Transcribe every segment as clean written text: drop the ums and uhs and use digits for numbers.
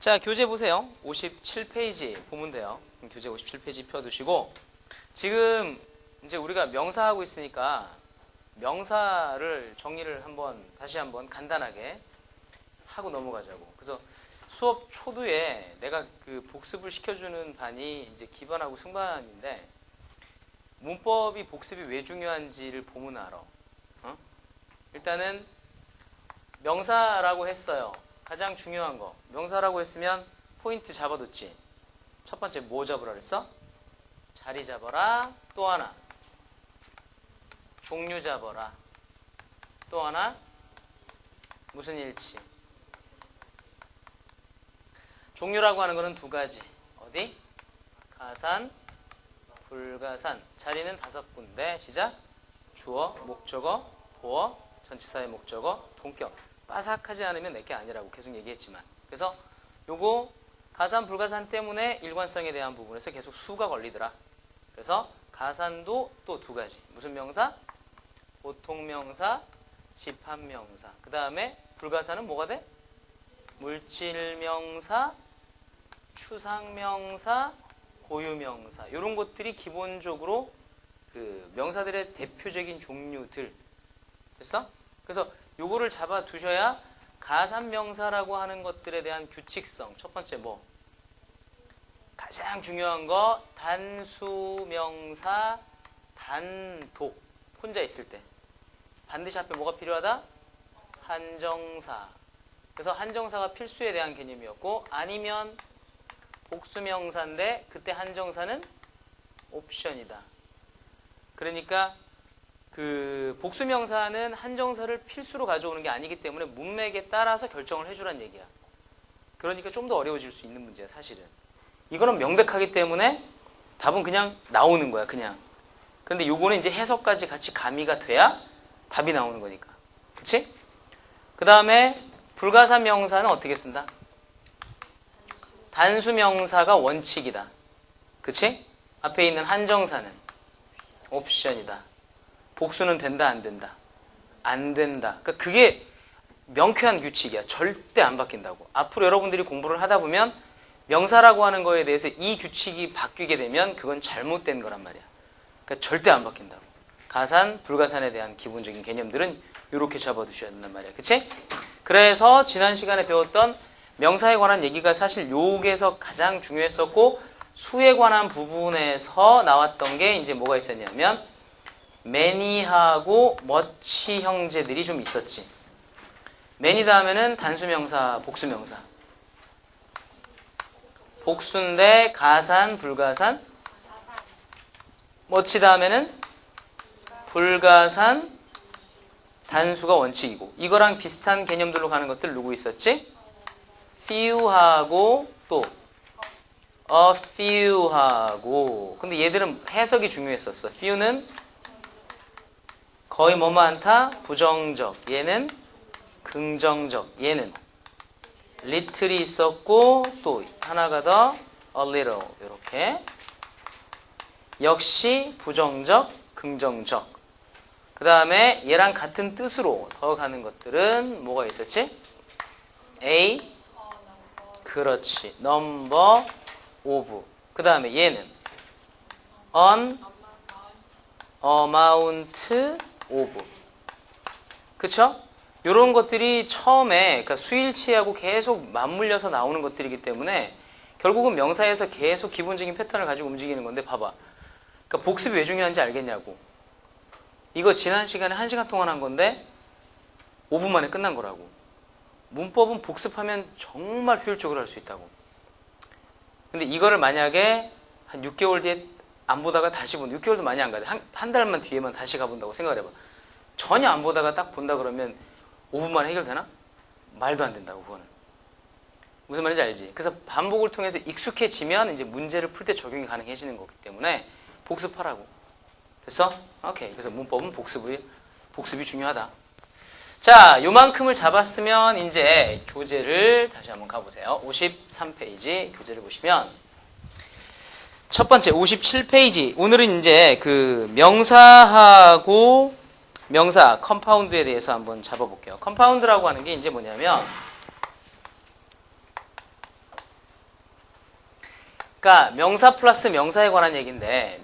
자, 교재 보세요. 57페이지 보면 돼요. 교재 57페이지 펴두시고, 지금 이제 우리가 명사하고 있으니까 명사를 정리를 다시 한번 간단하게 하고 넘어가자고. 그래서 수업 초두에 내가 그 복습을 시켜주는 반이 이제 기반하고 승반인데, 문법이 복습이 왜 중요한지를 보면 알아. 일단은 명사라고 했어요. 가장 중요한 거. 명사라고 했으면 포인트 잡아뒀지. 첫 번째 뭐 잡으라 그랬어? 자리 잡아라. 또 하나 종류 잡아라. 또 하나 무슨 일치. 종류라고 하는 거는 두 가지. 어디? 가산, 불가산. 자리는 5군데. 시작. 주어, 목적어, 보어, 전치사의 목적어, 동격. 빠삭하지 않으면 내게 아니라고 계속 얘기했지만. 그래서 요거 가산, 불가산 때문에 일관성에 대한 부분에서 계속 수가 걸리더라. 그래서 가산도 또 두 가지. 무슨 명사? 보통명사, 집합명사. 그 다음에 불가산은 뭐가 돼? 물질명사, 추상명사, 고유명사. 이런 것들이 기본적으로 그 명사들의 대표적인 종류들. 됐어? 그래서 요거를 잡아 두셔야 가산명사라고 하는 것들에 대한 규칙성. 첫 번째 뭐? 가장 중요한 거 단수명사, 단독. 혼자 있을 때. 반드시 앞에 뭐가 필요하다? 한정사. 그래서 한정사가 필수에 대한 개념이었고, 아니면 복수명사인데 그때 한정사는 옵션이다. 그러니까 그 복수명사는 한정사를 필수로 가져오는 게 아니기 때문에 문맥에 따라서 결정을 해주란 얘기야. 그러니까 좀 더 어려워질 수 있는 문제야, 사실은. 이거는 명백하기 때문에 답은 그냥 나오는 거야, 그냥. 그런데 요거는 이제 해석까지 같이 가미가 돼야 답이 나오는 거니까. 그치? 그 다음에 불가산 명사는 어떻게 쓴다? 단수명사가 원칙이다. 그치? 앞에 있는 한정사는 옵션이다. 복수는 된다, 안 된다? 안 된다. 그러니까 그게 명쾌한 규칙이야. 절대 안 바뀐다고. 앞으로 여러분들이 공부를 하다 보면 명사라고 하는 거에 대해서 이 규칙이 바뀌게 되면 그건 잘못된 거란 말이야. 그러니까 절대 안 바뀐다고. 가산, 불가산에 대한 기본적인 개념들은 이렇게 잡아두셔야 된단 말이야. 그치? 그래서 지난 시간에 배웠던 명사에 관한 얘기가 사실 요게서 가장 중요했었고, 수에 관한 부분에서 나왔던 게 이제 뭐가 있었냐면 many하고 much 형제들이 좀 있었지. many 다음에는 단수명사, 복수명사. 복수인데 가산, 불가산. much 다음에는 불가산, 단수가 원칙이고. 이거랑 비슷한 개념들로 가는 것들 누구 있었지? few하고 또 a few하고. 근데 얘들은 해석이 중요했었어. few는 거의 뭐만다? 부정적. 얘는 긍정적. 얘는 little이 있었고 또 하나가 더 a little. 이렇게 역시 부정적, 긍정적. 그 다음에 얘랑 같은 뜻으로 더 가는 것들은 뭐가 있었지? A, 그렇지. number of. 그 다음에 얘는 an amount of. 그쵸? 요런 것들이 처음에 그러니까 수일치하고 계속 맞물려서 나오는 것들이기 때문에 결국은 명사에서 계속 기본적인 패턴을 가지고 움직이는 건데, 봐봐. 그러니까 복습이 왜 중요한지 알겠냐고. 이거 지난 시간에 1시간 동안 한 건데 5분 만에 끝난 거라고. 문법은 복습하면 정말 효율적으로 할 수 있다고. 근데 이거를 만약에 한 6개월 뒤에 안 보다가 다시 본다. 6개월도 많이 안 가야 돼. 한 달만 뒤에만 다시 가본다고 생각을 해봐. 전혀 안 보다가 딱 본다 그러면 5분 만에 해결되나? 말도 안 된다고, 그거는. 무슨 말인지 알지? 그래서 반복을 통해서 익숙해지면 이제 문제를 풀 때 적용이 가능해지는 거기 때문에 복습하라고. 됐어? 오케이. 그래서 문법은 복습이 중요하다. 자, 요만큼을 잡았으면 이제 교재를 다시 한번 가보세요. 53페이지 교재를 보시면 첫 번째 57페이지. 오늘은 이제 그 명사하고 명사 컴파운드에 대해서 한번 잡아볼게요. 컴파운드라고 하는 게 이제 뭐냐면 그러니까 명사 플러스 명사에 관한 얘기인데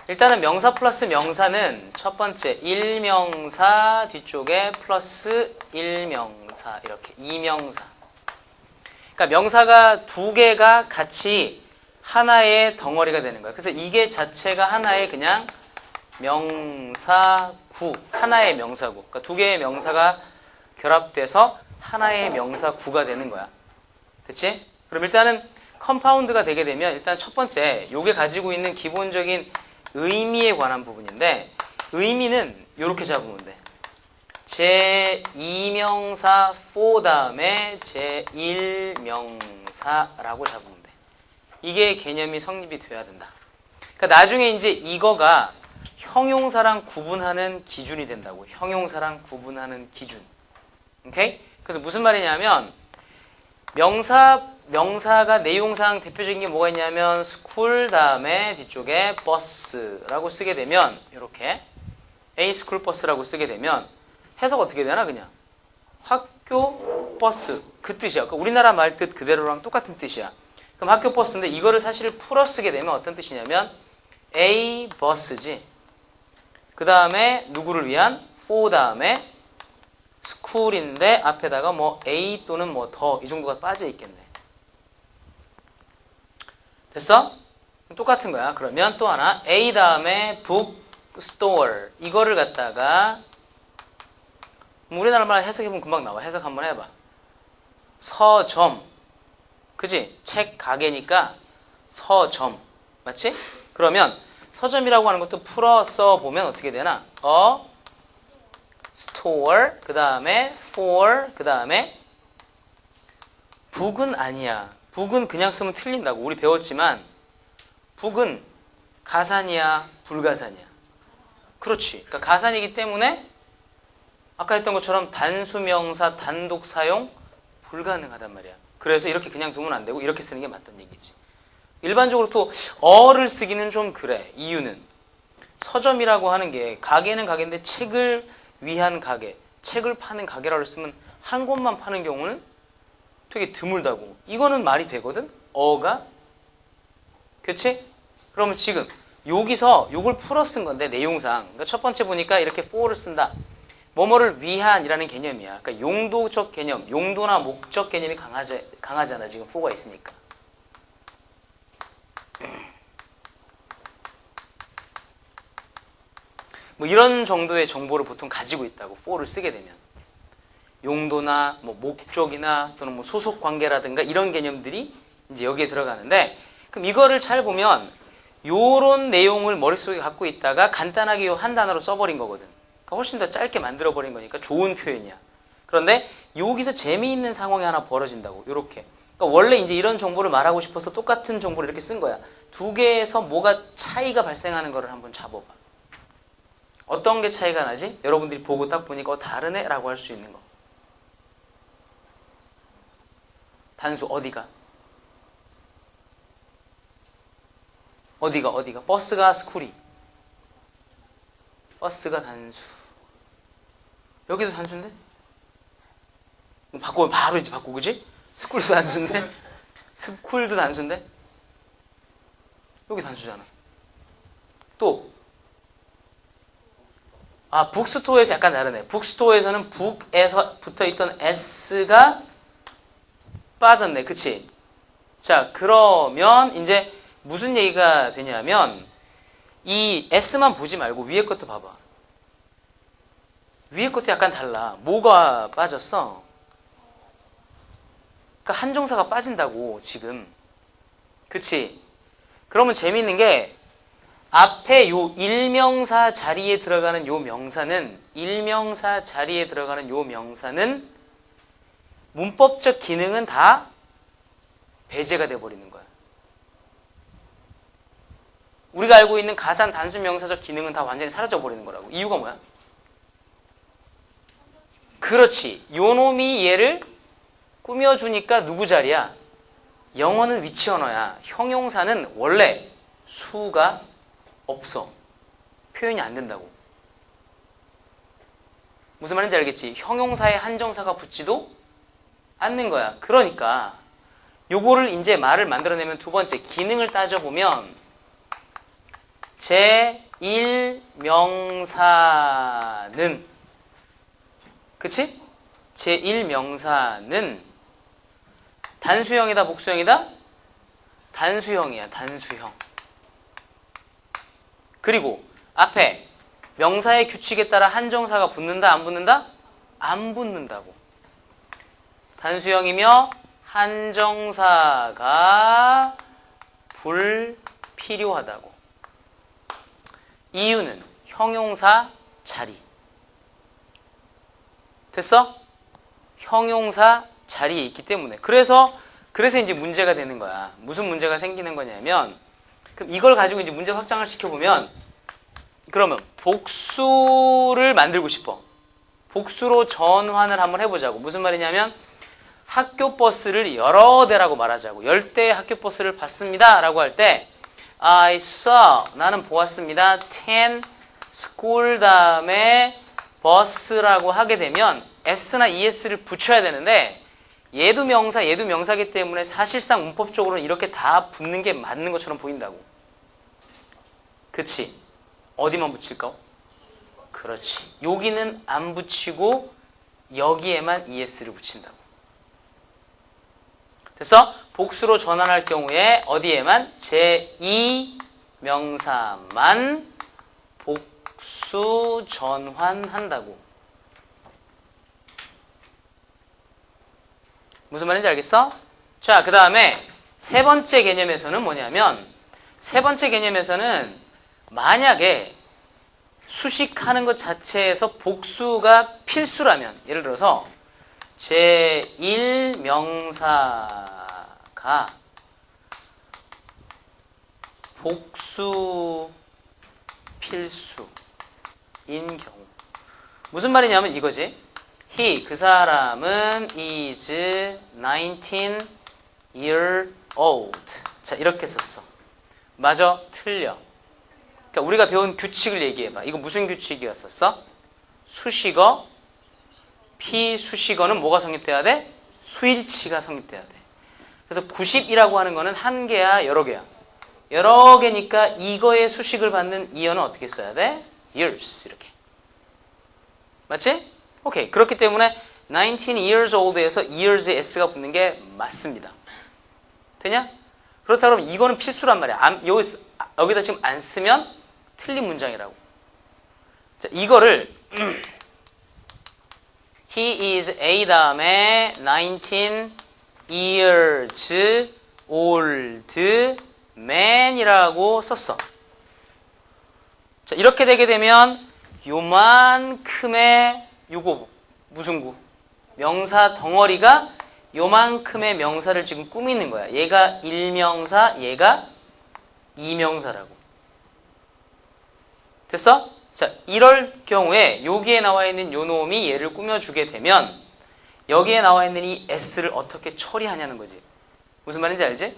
일단은 명사 플러스 명사는 첫 번째 1명사 뒤쪽에 플러스 1명사 이렇게 2명사. 그러니까 명사가 두 개가 같이 하나의 덩어리가 되는 거야. 그래서 이게 자체가 하나의 그냥 명사구, 하나의 명사구. 그러니까 두 개의 명사가 결합돼서 하나의 명사구가 되는 거야. 됐지? 그럼 일단은 컴파운드가 되게 되면 일단 첫 번째 요게 가지고 있는 기본적인 의미에 관한 부분인데 의미는 이렇게 잡으면 돼. 제2명사 for 다음에 제1명사라고 잡으면 돼. 이게 개념이 성립이 돼야 된다. 그러니까 나중에 이제 이거가 형용사랑 구분하는 기준이 된다고. 형용사랑 구분하는 기준. 오케이? 그래서 무슨 말이냐면 명사가 내용상 대표적인 게 뭐가 있냐면 school 다음에 뒤쪽에 bus라고 쓰게 되면 이렇게 A school bus라고 쓰게 되면 해석 어떻게 되나 그냥 학교 버스 그 뜻이야. 그러니까 우리나라 말 뜻 그대로랑 똑같은 뜻이야. 그럼 학교 버스인데 이거를 사실 풀어 쓰게 되면 어떤 뜻이냐면 A bus지. 그 다음에 누구를 위한 for 다음에 school인데 앞에다가 뭐 A 또는 뭐 더 이 정도가 빠져 있겠네. 됐어? 똑같은 거야. 그러면 또 하나 A 다음에 bookstore 이거를 갖다가 우리나라 말 해석해보면 금방 나와. 해석 한번 해봐. 서점 그지? 책 가게니까 서점 맞지? 그러면 서점이라고 하는 것도 풀어서 보면 어떻게 되나? store 그 다음에 for 그 다음에 book은 아니야. book은 그냥 쓰면 틀린다고 우리 배웠지만 book은 가산이야 불가산이야. 그렇지. 그러니까 가산이기 때문에 아까 했던 것처럼 단수명사 단독 사용 불가능하단 말이야. 그래서 이렇게 그냥 두면 안 되고 이렇게 쓰는 게 맞다는 얘기지. 일반적으로 또 어를 쓰기는 좀 그래. 이유는 서점이라고 하는 게 가게는 가게인데 책을 위한 가게, 책을 파는 가게라고 쓰면 한 곳만 파는 경우는 되게 드물다고. 이거는 말이 되거든? 어가. 그치? 그러면 지금 여기서 요걸 풀어 쓴 건데 내용상 그러니까 첫 번째 보니까 이렇게 for를 쓴다. 뭐뭐를 위한이라는 개념이야. 그러니까 용도적 개념, 용도나 목적 개념이 강하잖아. 지금 for가 있으니까. 뭐 이런 정도의 정보를 보통 가지고 있다고 for를 쓰게 되면 용도나 뭐 목적이나 또는 뭐 소속 관계라든가 이런 개념들이 이제 여기에 들어가는데 그럼 이거를 잘 보면 요런 내용을 머릿속에 갖고 있다가 간단하게 요 한 단어로 써버린 거거든. 그러니까 훨씬 더 짧게 만들어버린 거니까 좋은 표현이야. 그런데 여기서 재미있는 상황이 하나 벌어진다고. 요렇게. 그러니까 원래 이제 이런 정보를 말하고 싶어서 똑같은 정보를 이렇게 쓴 거야. 두 개에서 뭐가 차이가 발생하는 거를 한번 잡아봐. 어떤 게 차이가 나지? 여러분들이 보고 딱 보니까 다르네? 라고 할 수 있는 거. 단수 어디가? 어디가? 버스가 스쿨이. 버스가 단수. 여기도 단수인데? 바꾸면 바로 이제 바꾸고, 그지? 스쿨도 단수인데? 스쿨도 단수인데? 여기 단수잖아. 또, 북스토어에서 약간 다르네. 북스토어에서는 북에서 붙어있던 S가 빠졌네. 그치? 자, 그러면 이제 무슨 얘기가 되냐면 이 S만 보지 말고 위에 것도 봐봐. 위에 것도 약간 달라. 뭐가 빠졌어? 그러니까 한정사가 빠진다고 지금. 그치? 그러면 재미있는 게 앞에 요 일명사 자리에 들어가는 요 명사는 문법적 기능은 다 배제가 돼버리는 거야. 우리가 알고 있는 가산 단수 명사적 기능은 다 완전히 사라져버리는 거라고. 이유가 뭐야? 그렇지. 요 놈이 얘를 꾸며주니까 누구 자리야? 영어는 위치 언어야. 형용사는 원래 수가 없어. 표현이 안 된다고. 무슨 말인지 알겠지? 형용사에 한정사가 붙지도 않는 거야. 그러니까 요거를 이제 말을 만들어내면 두 번째 기능을 따져보면 제1명사는 그치? 제1명사는 단수형이다 복수형이다? 단수형이야 단수형. 그리고 앞에 명사의 규칙에 따라 한정사가 붙는다 안 붙는다? 안 붙는다고. 단수형이며 한정사가 불필요하다고. 이유는 형용사 자리. 됐어? 형용사 자리에 있기 때문에. 그래서 이제 문제가 되는 거야. 무슨 문제가 생기는 거냐면, 그럼 이걸 가지고 이제 문제 확장을 시켜보면, 그러면 복수를 만들고 싶어. 복수로 전환을 한번 해보자고. 무슨 말이냐면, 학교 버스를 여러 대라고 말하자고. 10대의 학교 버스를 봤습니다. 라고 할 때, I saw, 나는 보았습니다. 10 school 다음에 버스라고 하게 되면 s나 es를 붙여야 되는데 얘도 명사, 얘도 명사기 때문에 사실상 문법적으로는 이렇게 다 붙는 게 맞는 것처럼 보인다고. 그치? 어디만 붙일까? 그렇지. 여기는 안 붙이고 여기에만 es를 붙인다고. 됐어? 복수로 전환할 경우에 어디에만? 제2명사만 복수 전환한다고. 무슨 말인지 알겠어? 자, 그 다음에 세 번째 개념에서는 뭐냐면, 세 번째 개념에서는 만약에 수식하는 것 자체에서 복수가 필수라면, 예를 들어서 제1명사가 복수 필수인 경우. 무슨 말이냐면 이거지. He, 그 사람은 is 19 year old. 자, 이렇게 썼어. 맞아? 틀려. 그러니까 우리가 배운 규칙을 얘기해봐. 이거 무슨 규칙이었었어? 수식어, 피수식어는 뭐가 성립돼야 돼? 수일치가 성립돼야 돼. 그래서 90이라고 하는 거는 한 개야, 여러 개야? 여러 개니까 이거의 수식을 받는 이어는 어떻게 써야 돼? years, 이렇게. 맞지? 오케이. 그렇기 때문에 19 years old에서 years에 s가 붙는 게 맞습니다. 되냐? 그렇다 그러면 이거는 필수란 말이야. 여기다 지금 안 쓰면 틀린 문장이라고. 자, 이거를 He is A 다음에 19 years old man이라고 썼어. 자, 이렇게 되게 되면 요만큼의 요거 무슨 구? 명사 덩어리가 요만큼의 명사를 지금 꾸미는 거야. 얘가 1명사, 얘가 2명사라고. 됐어? 자, 이럴 경우에 여기에 나와 있는 요 놈이 얘를 꾸며주게 되면 여기에 나와 있는 이 s를 어떻게 처리하냐는 거지. 무슨 말인지 알지?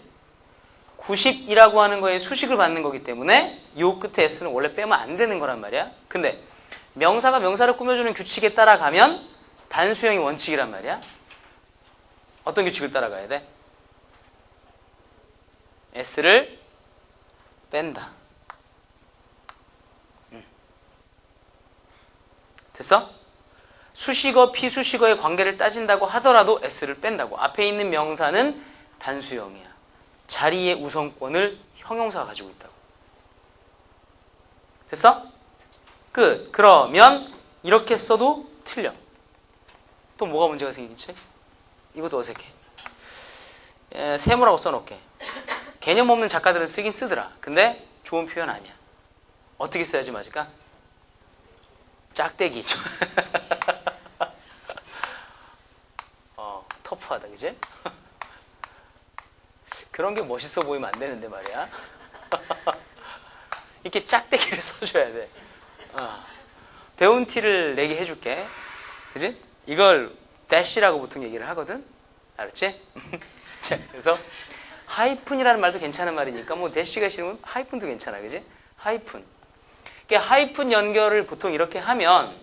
90이라고 하는 거에 수식을 받는 거기 때문에 요 끝에 s는 원래 빼면 안 되는 거란 말이야. 근데 명사가 명사를 꾸며주는 규칙에 따라가면 단수형이 원칙이란 말이야. 어떤 규칙을 따라가야 돼? s를 뺀다. 됐어? 수식어, 피수식어의 관계를 따진다고 하더라도 s를 뺀다고. 앞에 있는 명사는 단수형이야. 자리의 우선권을 형용사가 가지고 있다고. 됐어? 끝. 그러면 이렇게 써도 틀려. 또 뭐가 문제가 생기겠지? 이것도 어색해. 세모라고 써놓게. 개념 없는 작가들은 쓰긴 쓰더라. 근데 좋은 표현 아니야. 어떻게 써야지 맞을까? 짝대기. 터프하다, 그지? 그런 게 멋있어 보이면 안 되는데 말이야. 이렇게 짝대기를 써줘야 돼. 배운 티를 내게 해줄게. 그지? 이걸 대시라고 보통 얘기를 하거든? 알았지? 자, 그래서 하이픈이라는 말도 괜찮은 말이니까 뭐 대시가 싫으면 하이픈도 괜찮아. 그지? 하이픈. 하이픈 연결을 보통 이렇게 하면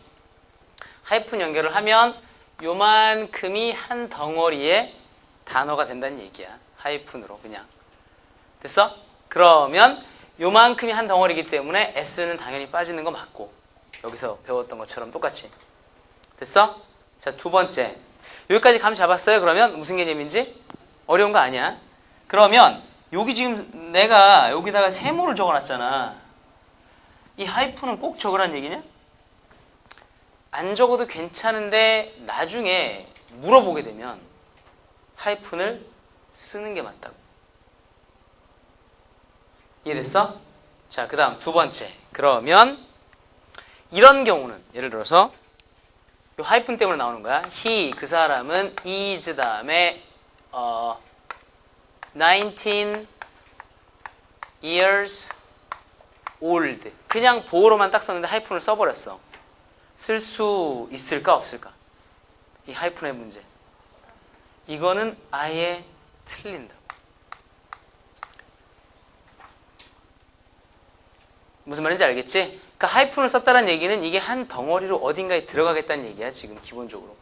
요만큼이 한 덩어리의 단어가 된다는 얘기야. 하이픈으로 그냥. 됐어? 그러면 요만큼이 한 덩어리이기 때문에 S는 당연히 빠지는 거 맞고 여기서 배웠던 것처럼 똑같이. 됐어? 자, 두 번째. 여기까지 감 잡았어요? 그러면 무슨 개념인지? 어려운 거 아니야. 그러면 여기 지금 내가 여기다가 세모를 적어놨잖아. 이 하이픈은 꼭 적으란 얘기냐? 안 적어도 괜찮은데 나중에 물어보게 되면 하이픈을 쓰는 게 맞다고. 이해됐어? 자, 그 다음 두 번째. 그러면 이런 경우는 예를 들어서 이 하이픈 때문에 나오는 거야. he, 그 사람은 is 다음에 19 years old. 그냥 보어로만 딱 썼는데 하이픈을 써버렸어. 쓸 수 있을까 없을까? 이 하이픈의 문제. 이거는 아예 틀린다. 무슨 말인지 알겠지? 그러니까 하이픈을 썼다는 얘기는 이게 한 덩어리로 어딘가에 들어가겠다는 얘기야, 지금 기본적으로.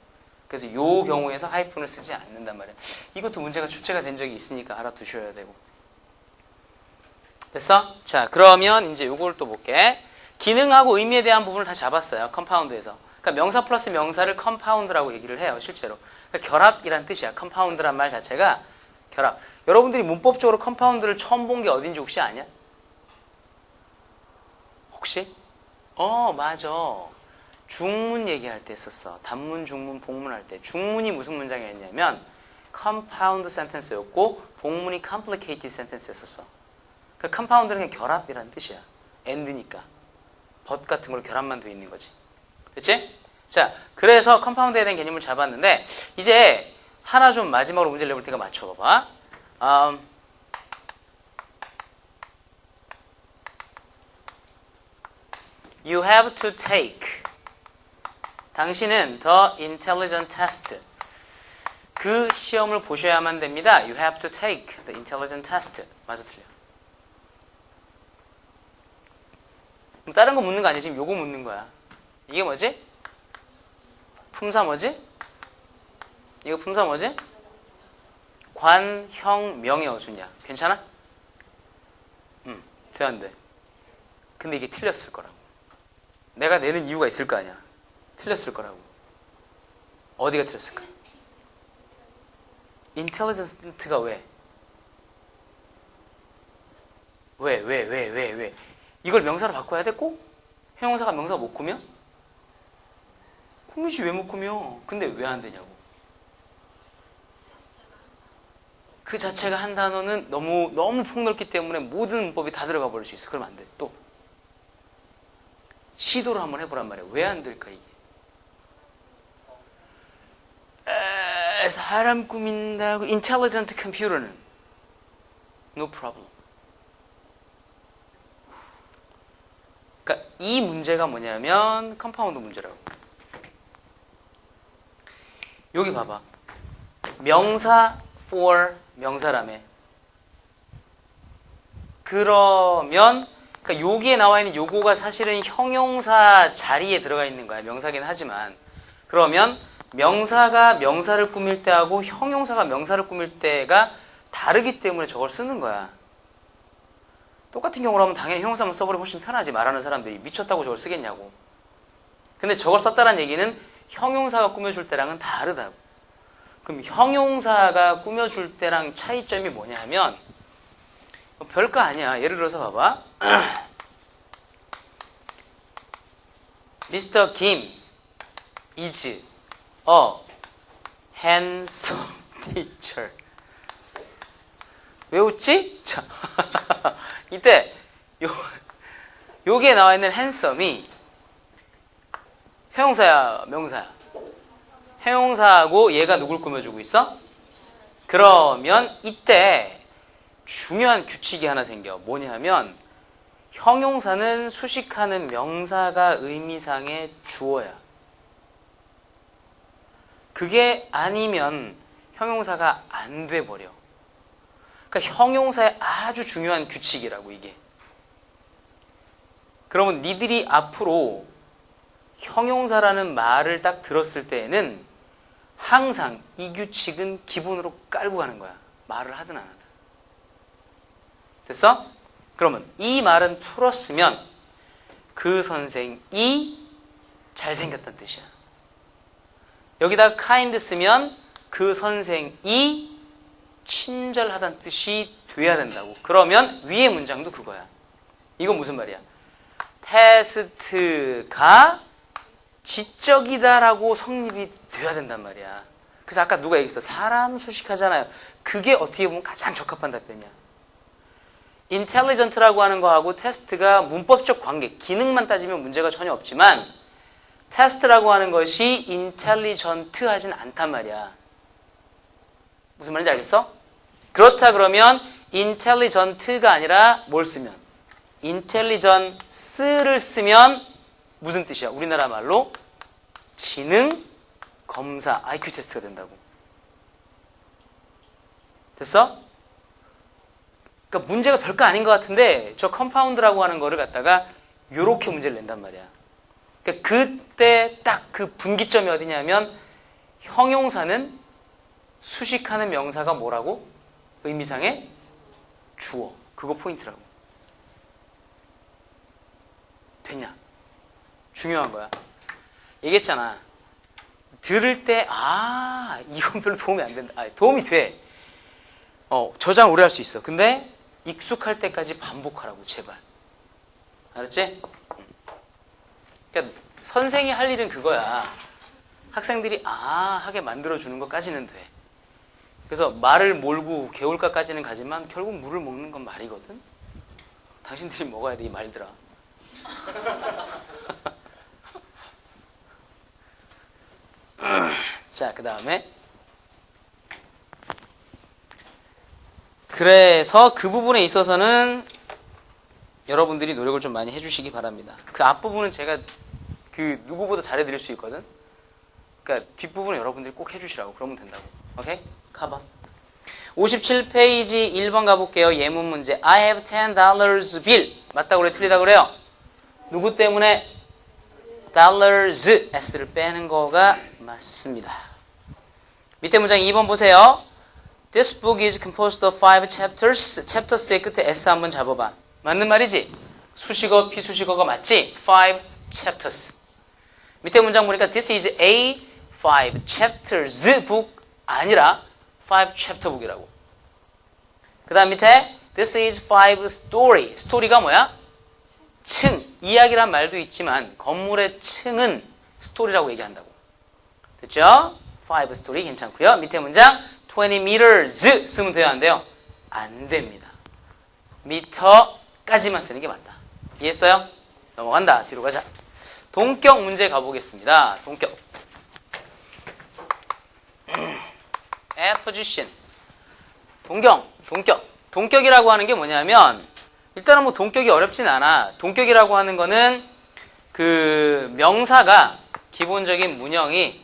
그래서 이 경우에서 하이픈을 쓰지 않는단 말이야. 이것도 문제가 출제가 된 적이 있으니까 알아두셔야 되고. 됐어? 자, 그러면 이제 요걸 또 볼게. 기능하고 의미에 대한 부분을 다 잡았어요, 컴파운드에서. 그러니까 명사 플러스 명사를 컴파운드라고 얘기를 해요, 실제로. 그러니까 결합이란 뜻이야. 컴파운드란 말 자체가 결합. 여러분들이 문법적으로 컴파운드를 처음 본 게 어딘지 혹시 아냐? 혹시? 맞아. 중문 얘기할 때 했었어. 단문, 중문, 복문 할 때. 중문이 무슨 문장이었냐면 compound sentence였고 복문이 complicated sentence였었어. 그러니까 compound는 그냥 결합이라는 뜻이야. and니까. but 같은 걸 결합만 돼 있는 거지. 됐지? 자, 그래서 compound에 대한 개념을 잡았는데 이제 하나 좀 마지막으로 문제를 내볼 테니까 맞춰봐봐. You have to take. 당신은 the intelligent test. 그 시험을 보셔야만 됩니다. You have to take the intelligent test. 맞아, 틀려. 다른 거 묻는 거 아니야? 지금 요거 묻는 거야. 이게 뭐지? 품사 뭐지? 이거 품사 뭐지? 관, 형, 명의 어순이야. 괜찮아? 돼, 안 돼? 근데 이게 틀렸을 거라고. 내가 내는 이유가 있을 거 아니야. 틀렸을 거라고. 어디가 틀렸을까? 인텔리전트가 왜? 왜? 이걸 명사로 바꿔야 돼 꼭? 형용사가 명사 못 꾸며? 꾸미지 왜 못 꾸며? 근데 왜 안 되냐고. 그 자체가 한 단어는 너무 폭넓기 때문에 모든 문법이 다 들어가 버릴 수 있어. 그러면 안 돼. 또 시도를 한번 해보란 말이야. 왜 안 될까 이게? 사람 꾸민다고 intelligent computer는 no problem. 그러니까 이 문제가 뭐냐면 컴파운드 문제라고. 여기 봐봐. 명사 for 명사라며. 그러면 그러니까 여기에 나와 있는 요거가 사실은 형용사 자리에 들어가 있는 거야. 명사긴 하지만. 그러면 명사가 명사를 꾸밀 때하고 형용사가 명사를 꾸밀 때가 다르기 때문에 저걸 쓰는 거야. 똑같은 경우라면 당연히 형용사만 써버리면 훨씬 편하지. 말하는 사람들이 미쳤다고 저걸 쓰겠냐고. 근데 저걸 썼다는 얘기는 형용사가 꾸며줄 때랑은 다르다고. 그럼 형용사가 꾸며줄 때랑 차이점이 뭐냐면 별거 아니야. 예를 들어서 봐봐. Mr. Kim is a handsome teacher. 왜 웃지? 자, 이때 여기에 나와 있는 handsome이 형용사야, 명사야? 형용사하고 얘가 누굴 꾸며주고 있어? 그러면 이때 중요한 규칙이 하나 생겨. 뭐냐면 형용사는 수식하는 명사가 의미상의 주어야. 그게 아니면 형용사가 안 돼버려. 그러니까 형용사의 아주 중요한 규칙이라고 이게. 그러면 니들이 앞으로 형용사라는 말을 딱 들었을 때에는 항상 이 규칙은 기본으로 깔고 가는 거야. 말을 하든 안 하든. 됐어? 그러면 이 말은 풀었으면 그 선생이 잘생겼다는 뜻이야. 여기다 kind 쓰면 그 선생이 친절하다는 뜻이 돼야 된다고. 그러면 위의 문장도 그거야. 이건 무슨 말이야? 테스트가 지적이다라고 성립이 돼야 된단 말이야. 그래서 아까 누가 얘기했어? 사람 수식하잖아요. 그게 어떻게 보면 가장 적합한 답변이야. intelligent라고 하는 거하고 테스트가 문법적 관계, 기능만 따지면 문제가 전혀 없지만 테스트라고 하는 것이 intelligent 하진 않단 말이야. 무슨 말인지 알겠어? 그렇다 그러면 intelligent가 아니라 뭘 쓰면? intelligence를 쓰면 무슨 뜻이야? 우리나라 말로 지능 검사 IQ 테스트가 된다고. 됐어? 그러니까 문제가 별거 아닌 것 같은데 저 컴파운드라고 하는 거를 갖다가 요렇게 문제를 낸단 말이야. 그러니까 그때 딱 그 분기점이 어디냐면 형용사는 수식하는 명사가 뭐라고? 의미상의 주어. 그거 포인트라고. 됐냐? 중요한 거야. 얘기했잖아. 들을 때 이건 별로 도움이 안 된다. 도움이 돼. 저장 오래 할 수 있어. 근데 익숙할 때까지 반복하라고 제발. 알았지? 그러니까 선생이 할 일은 그거야. 학생들이 하게 만들어주는 것까지는 돼. 그래서 말을 몰고 개울가까지는 가지만 결국 물을 먹는 건 말이거든. 당신들이 먹어야 돼 이 말들아. 자, 그 다음에 그래서 그 부분에 있어서는 여러분들이 노력을 좀 많이 해주시기 바랍니다. 그 앞부분은 제가 그 누구보다 잘해드릴 수 있거든. 그러니까 뒷부분은 여러분들이 꼭 해주시라고. 그러면 된다고. 오케이? 가봐. 57페이지 1번 가볼게요. 예문 문제. I have $10 bill. 맞다고 그래? 틀리다고 그래요? 누구 때문에? dollars. s를 빼는 거가 맞습니다. 밑에 문장 2번 보세요. This book is composed of 5 chapters. chapters의 끝에 s 한번 잡아봐. 맞는 말이지? 수식어, 피수식어가 맞지? 5 chapters. 밑에 문장 보니까 This is a 5 chapters book 아니라 5 chapter book이라고. 그 다음 밑에 This is 5 story. 스토리가 뭐야? 층. 이야기란 말도 있지만 건물의 층은 스토리라고 얘기한다고. 됐죠? 5 story 괜찮고요. 밑에 문장 20 meters 쓰면 돼요? 안 돼요? 안 됩니다. 미터까지만 쓰는 게 맞다. 이해했어요? 넘어간다. 뒤로 가자. 동격 문제 가보겠습니다. 동격. apposition. 동격이라고 하는 게 뭐냐면 일단은 뭐 동격이 어렵진 않아. 동격이라고 하는 거는 그 명사가 기본적인 문형이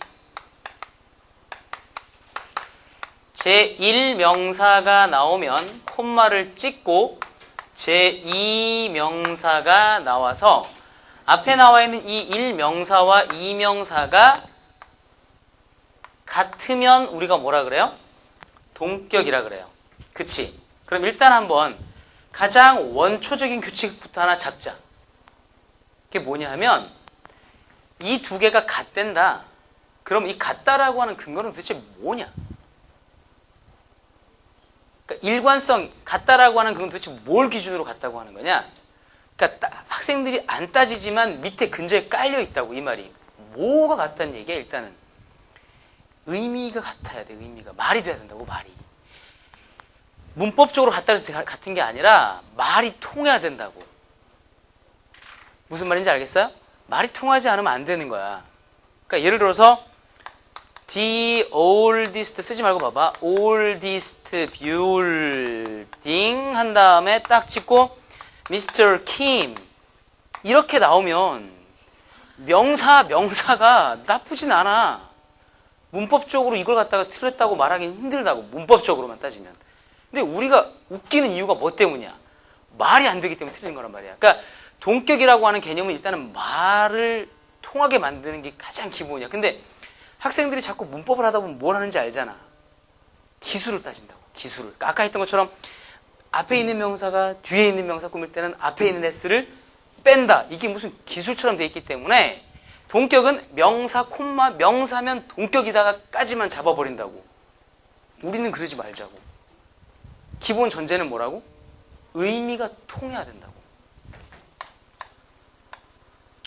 제1명사가 나오면 콤마를 찍고 제2명사가 나와서 앞에 나와 있는 이 1명사와 2명사가 같으면 우리가 뭐라 그래요? 동격이라 그래요. 그치? 그럼 일단 한번 가장 원초적인 규칙부터 하나 잡자. 그게 뭐냐 하면 이 두 개가 같댄다. 그럼 이 같다라고 하는 근거는 도대체 뭐냐? 그러니까 일관성, 같다라고 하는 그건 도대체 뭘 기준으로 같다고 하는 거냐? 그러니까 학생들이 안 따지지만 밑에 근저에 깔려 있다고 이 말이. 뭐가 같다는 얘기야 일단은. 의미가 같아야 돼. 의미가. 말이 돼야 된다고 말이. 문법적으로 같은 게 아니라 말이 통해야 된다고. 무슨 말인지 알겠어요? 말이 통하지 않으면 안 되는 거야. 그러니까 예를 들어서 The oldest 쓰지 말고 봐봐. oldest building 한 다음에 딱 찍고 Mr. Kim 이렇게 나오면 명사가 나쁘진 않아. 문법적으로 이걸 갖다가 틀렸다고 말하기는 힘들다고. 문법적으로만 따지면. 근데 우리가 웃기는 이유가 뭐 때문이야? 말이 안 되기 때문에 틀린 거란 말이야. 그러니까 동격이라고 하는 개념은 일단은 말을 통하게 만드는 게 가장 기본이야. 근데 학생들이 자꾸 문법을 하다 보면 뭘 하는지 알잖아. 기술을 따진다고. 기술을. 아까 했던 것처럼 앞에 있는 명사가 뒤에 있는 명사 꾸밀 때는 앞에 있는 s를 뺀다. 이게 무슨 기술처럼 돼 있기 때문에 동격은 명사, 콤마, 명사면 동격이다가까지만 잡아버린다고. 우리는 그러지 말자고. 기본 전제는 뭐라고? 의미가 통해야 된다고.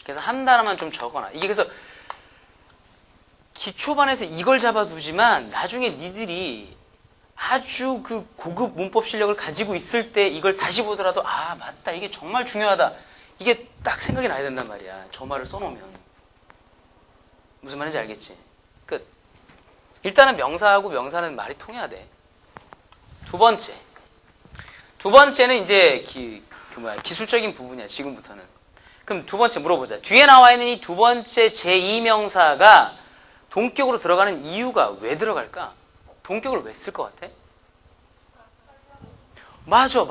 그래서 한 단어만 좀 적어놔. 이게 그래서 기초반에서 이걸 잡아두지만 나중에 니들이 아주 그 고급 문법 실력을 가지고 있을 때 이걸 다시 보더라도 아 맞다 이게 정말 중요하다. 이게 딱 생각이 나야 된단 말이야. 저 말을 써놓으면. 무슨 말인지 알겠지? 끝. 일단은 명사하고 명사는 말이 통해야 돼. 두 번째는 이제 기술적인 부분이야. 지금부터는. 그럼 두 번째 물어보자. 뒤에 나와 있는 이 두 번째 제2명사가 동격으로 들어가는 이유가 왜 들어갈까? 동격을 왜 쓸 것 같아? 맞아.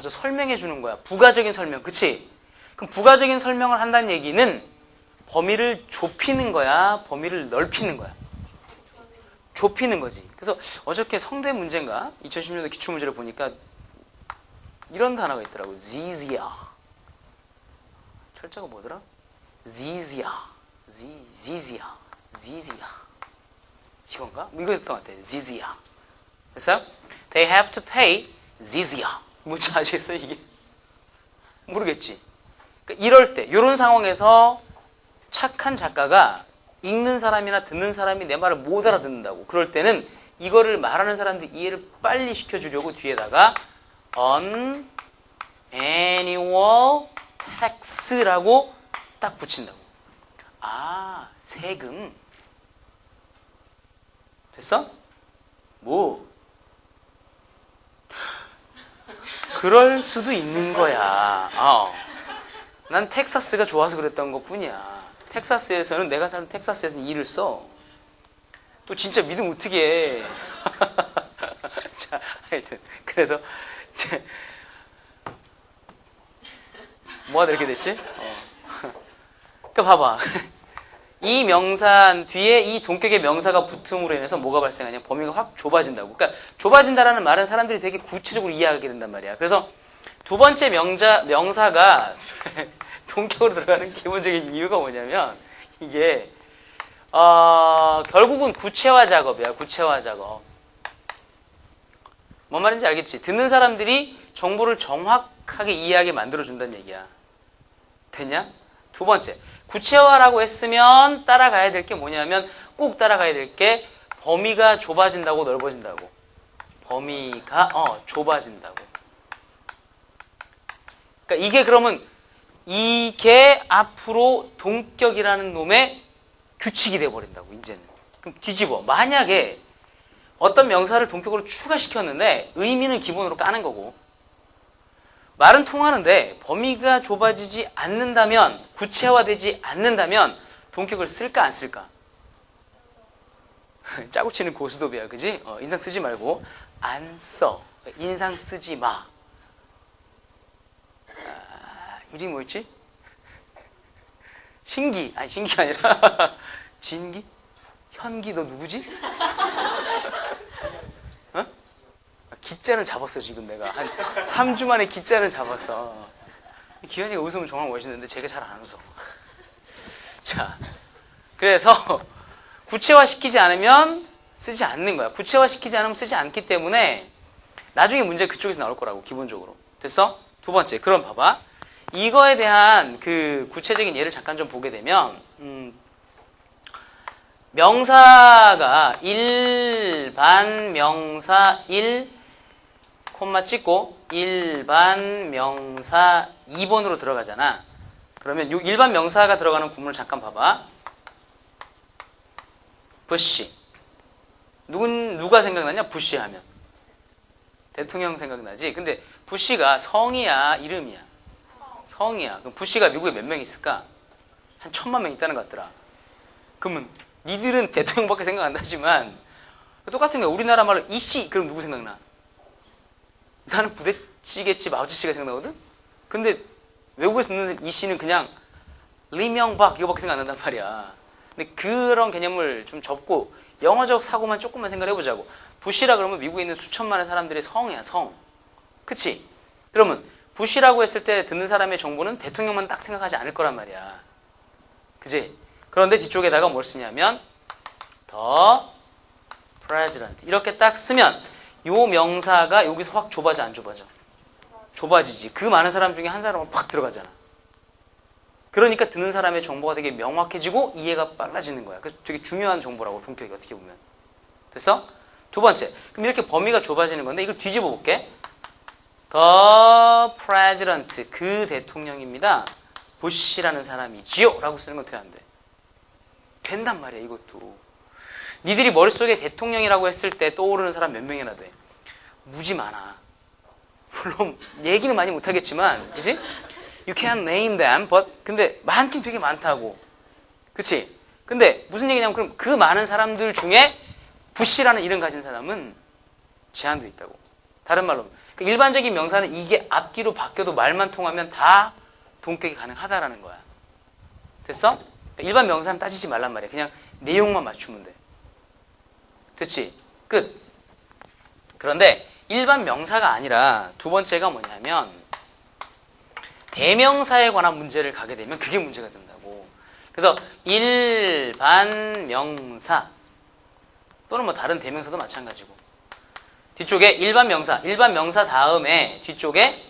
설명해 주는 거야. 부가적인 설명. 그치? 그럼 부가적인 설명을 한다는 얘기는 범위를 좁히는 거야? 범위를 넓히는 거야? 좁히는 거지. 그래서 어저께 성대 문제인가? 2010년도 기출문제를 보니까 이런 단어가 있더라고. zizia. 철자가 뭐더라? zizia. 이건가? 이거였던 것 같아. zizia. 그래서 they have to pay zizia. 뭔지 아시겠어요 이게? 모르겠지. 그러니까 이럴 때 이런 상황에서 착한 작가가 읽는 사람이나 듣는 사람이 내 말을 못 알아듣는다고. 그럴 때는 이거를 말하는 사람들 이해를 빨리 시켜주려고 뒤에다가 on annual tax라고 딱 붙인다고. 아, 세금. 됐어? 뭐? 그럴 수도 있는 거야. 난 텍사스가 좋아서 그랬던 것 뿐이야. 텍사스에서는 내가 사는 텍사스에서는 일을 써. 또 진짜 믿으면 어떡해. 자, 하여튼 그래서 뭐가 이렇게 됐지? 그러니까 봐봐. 이 명사 뒤에 이 동격의 명사가 붙음으로 인해서 뭐가 발생하냐? 범위가 확 좁아진다고. 그러니까 좁아진다라는 말은 사람들이 되게 구체적으로 이해하게 된단 말이야. 그래서 두 번째 명사가 동격으로 들어가는 기본적인 이유가 뭐냐면 이게 결국은 구체화 작업이야. 구체화 작업. 뭔 말인지 알겠지? 듣는 사람들이 정보를 정확하게 이해하게 만들어준다는 얘기야. 됐냐? 두 번째, 구체화라고 했으면 따라가야 될 게 뭐냐면 꼭 따라가야 될 게 범위가 좁아진다고 넓어진다고. 범위가 좁아진다고. 그러니까 이게 그러면 이게 앞으로 동격이라는 놈의 규칙이 돼버린다고. 이제는. 그럼 뒤집어. 만약에 어떤 명사를 동격으로 추가시켰는데 의미는 기본으로 까는 거고 말은 통하는데 범위가 좁아지지 않는다면, 구체화되지 않는다면 동격을 쓸까 안 쓸까? 짜고 치는 고스톱이야. 그지? 인상 쓰지 말고 안 써. 인상 쓰지 마. 이름이 뭐였지? 신기. 아니 신기가 아니라 진기? 현기. 너 누구지? 기자는 잡았어. 지금 내가 한 3주 만에 기자는 잡았어. 기현이가 웃으면 정말 멋있는데 제가 잘 안 웃어. 자, 그래서 구체화시키지 않으면 쓰지 않는 거야. 구체화시키지 않으면 쓰지 않기 때문에 나중에 문제 그쪽에서 나올 거라고. 기본적으로. 됐어? 두 번째. 그럼 봐봐. 이거에 대한 그 구체적인 예를 잠깐 좀 보게 되면 명사가 일반 명사 1 콤마 찍고 일반 명사 2번으로 들어가잖아. 그러면 이 일반 명사가 들어가는 구문을 잠깐 봐봐. 부시. 누가 생각나냐? 부시 하면. 대통령 생각나지? 근데 부시가 성이야? 이름이야? 성이야. 그럼 부시가 미국에 몇 명 있을까? 한 1000만 명 있다는 것 같더라. 그러면 니들은 대통령밖에 생각 안 나지만 똑같은 거야. 우리나라 말로 이씨 그럼 누구 생각나? 나는 부대찌개집 아저씨가 생각나거든? 근데 외국에서 듣는 이씨는 그냥 리명박 이거밖에 생각 안 난단 말이야. 근데 그런 개념을 좀 접고 영어적 사고만 조금만 생각해 보자고. 부시라 그러면 미국에 있는 수천만의 사람들의 성이야, 성. 그치? 그러면 부시라고 했을 때 듣는 사람의 정보는 대통령만 딱 생각하지 않을 거란 말이야. 그치? 그런데 뒤쪽에다가 뭘 쓰냐면 the president 이렇게 딱 쓰면 요 명사가 여기서 확 좁아져, 안 좁아져? 좁아지지. 그 많은 사람 중에 한 사람은 팍 들어가잖아. 그러니까 듣는 사람의 정보가 되게 명확해지고 이해가 빨라지는 거야. 그래서 되게 중요한 정보라고, 동격이 어떻게 보면. 됐어? 두 번째. 그럼 이렇게 범위가 좁아지는 건데 이걸 뒤집어 볼게. The president, 그 대통령입니다. 부시라는 사람이지요 라고 쓰는 건 돼, 안 돼? 된단 말이야, 이것도. 니들이 머릿속에 대통령이라고 했을 때 떠오르는 사람 몇 명이나 돼? 무지 많아. 물론 얘기는 많이 못하겠지만, 그치? You can't name them, but 근데 많긴 되게 많다고. 그치? 근데 무슨 얘기냐면 그럼 그 많은 사람들 중에 부시라는 이름 가진 사람은 제한돼 있다고. 다른 말로 그러니까 일반적인 명사는 이게 앞뒤로 바뀌어도 말만 통하면 다 동격이 가능하다라는 거야. 됐어? 그러니까 일반 명사는 따지지 말란 말이야. 그냥 내용만 맞추면 돼. 됐지? 끝. 그런데 일반 명사가 아니라 두 번째가 뭐냐면 대명사에 관한 문제를 가게 되면 그게 문제가 된다고. 그래서 일반 명사 또는 뭐 다른 대명사도 마찬가지고 뒤쪽에 일반 명사 다음에 뒤쪽에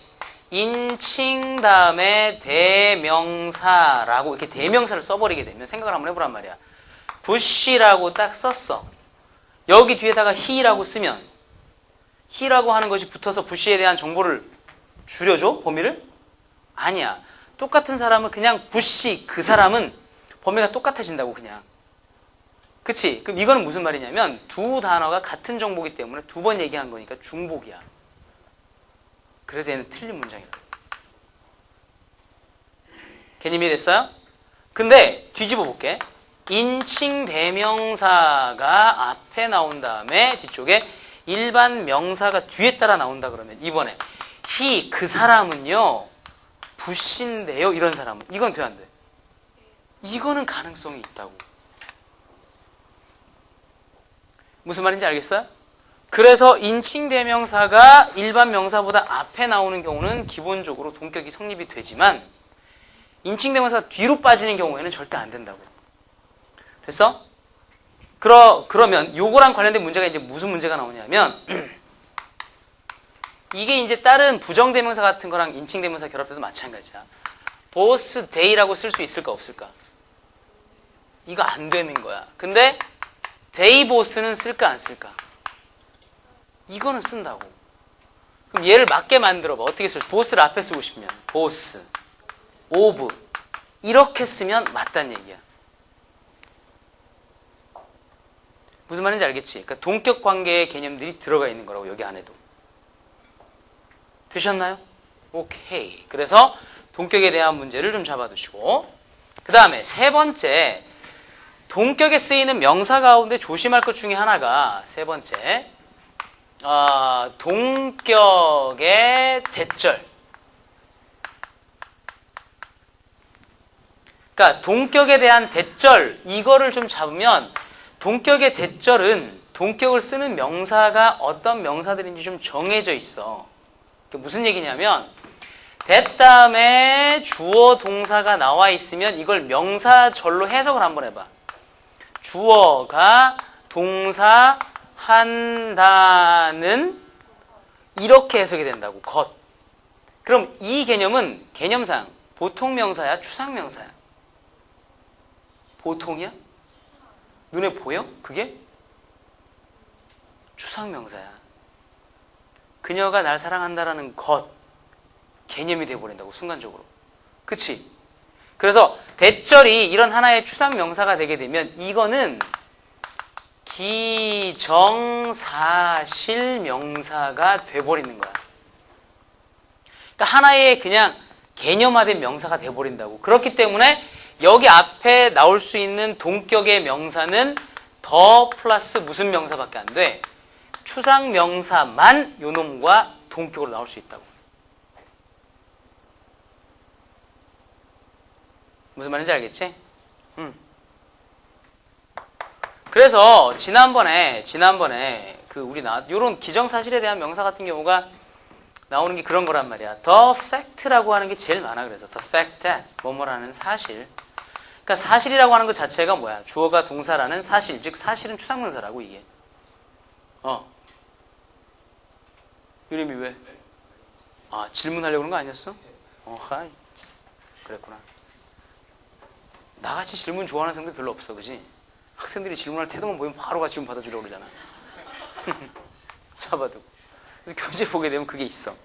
인칭 다음에 대명사라고 이렇게 대명사를 써버리게 되면 생각을 한번 해보란 말이야. 부시라고 딱 썼어. 여기 뒤에다가 he라고 쓰면 he라고 하는 것이 붙어서 부시에 대한 정보를 줄여줘? 범위를? 아니야. 똑같은 사람은 그냥 부시, 그 사람은 범위가 똑같아진다고 그냥. 그치? 그럼 이거는 무슨 말이냐면 두 단어가 같은 정보이기 때문에 두 번 얘기한 거니까 중복이야. 그래서 얘는 틀린 문장이다. 개념이 됐어요? 근데 뒤집어 볼게. 인칭 대명사가 앞에 나온 다음에 뒤쪽에 일반 명사가 뒤에 따라 나온다 그러면 이번에 he, 그 사람은요 부시인데요 이런 사람은 이건 돼 안 돼? 이거는 가능성이 있다고. 무슨 말인지 알겠어요? 그래서 인칭 대명사가 일반 명사보다 앞에 나오는 경우는 기본적으로 동격이 성립이 되지만 인칭 대명사가 뒤로 빠지는 경우에는 절대 안 된다고. 됐어? 그러면 요거랑 관련된 문제가 이제 무슨 문제가 나오냐면 이게 이제 다른 부정대명사 같은 거랑 인칭대명사 결합돼도 마찬가지야. both they라고 쓸 수 있을까 없을까? 이거 안 되는 거야. 근데 they both는 쓸까 안 쓸까? 이거는 쓴다고. 그럼 얘를 맞게 만들어봐. 어떻게 쓸? both를 앞에 쓰고 싶으면 both, of 이렇게 쓰면 맞다는 얘기야. 무슨 말인지 알겠지? 그러니까 동격 관계의 개념들이 들어가 있는 거라고 여기 안에도. 되셨나요? 오케이. 그래서 동격에 대한 문제를 좀 잡아두시고 그 다음에 세 번째 동격에 쓰이는 명사 가운데 조심할 것 중에 하나가 세 번째 동격의 대절. 그러니까 동격에 대한 대절 이거를 좀 잡으면 동격의 대절은 동격을 쓰는 명사가 어떤 명사들인지 좀 정해져 있어. 무슨 얘기냐면 that 다음에 주어 동사가 나와 있으면 이걸 명사절로 해석을 한번 해봐. 주어가 동사 한다는 이렇게 해석이 된다고. 것. 그럼 이 개념은 개념상 보통 명사야 추상 명사야? 보통이야? 눈에 보여? 그게? 추상 명사야. 그녀가 날 사랑한다라는 것 개념이 돼버린다고 순간적으로. 그치? 그래서 대절이 이런 하나의 추상 명사가 되게 되면 이거는 기정사실 명사가 돼버리는 거야. 그러니까 하나의 그냥 개념화된 명사가 돼버린다고. 그렇기 때문에 여기 앞에 나올 수 있는 동격의 명사는 더 플러스 무슨 명사밖에 안 돼? 추상 명사만 요놈과 동격으로 나올 수 있다고. 무슨 말인지 알겠지? 그래서 지난번에 그 요런 기정사실에 대한 명사 같은 경우가 나오는 게 그런 거란 말이야. The fact라고 하는 게 제일 많아. 그래서 the fact that 뭐뭐라는 사실. 그러니까 사실이라고 하는 것 자체가 뭐야? 주어가 동사라는 사실, 즉 사실은 추상명사라고 이게. 유림이 왜? 아, 질문하려고 그런 거 아니었어? 하이. 그랬구나. 나같이 질문 좋아하는 학생들 별로 없어, 그지? 학생들이 질문할 태도만 보면 바로 질문 받아주려고 그러잖아. 잡아두고. 그래서 교재 보게 되면 그게 있어.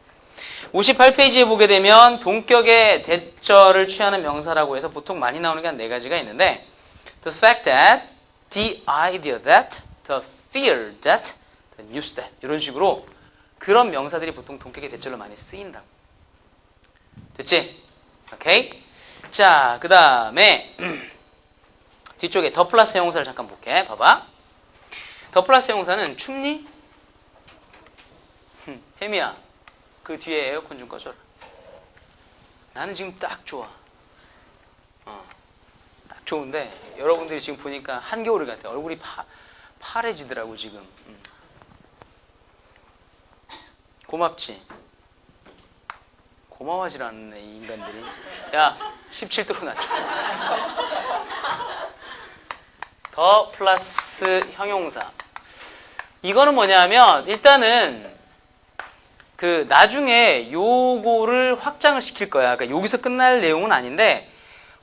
58페이지에 보게 되면 동격의 대절을 취하는 명사라고 해서 보통 많이 나오는 게 한 4가지가 있는데 the fact that, the idea that, the fear that, the news that 이런 식으로 그런 명사들이 보통 동격의 대절로 많이 쓰인다고. 됐지? 오케이? 자, 그 다음에 뒤쪽에 더 플러스 형용사를 잠깐 볼게. 봐봐. 더 플러스 형용사는 춥니? 혜미야, 그 뒤에 에어컨 좀 꺼줘라. 나는 지금 딱 좋아. 딱 좋은데 여러분들이 지금 보니까 한겨울이 같아. 얼굴이 파래지더라고 지금. 고맙지? 고마워하질 않네 이 인간들이. 야, 17도로 낮춰. 더 플러스 형용사. 이거는 뭐냐면 일단은 그 나중에 요거를 확장을 시킬 거야. 그러니까 여기서 끝날 내용은 아닌데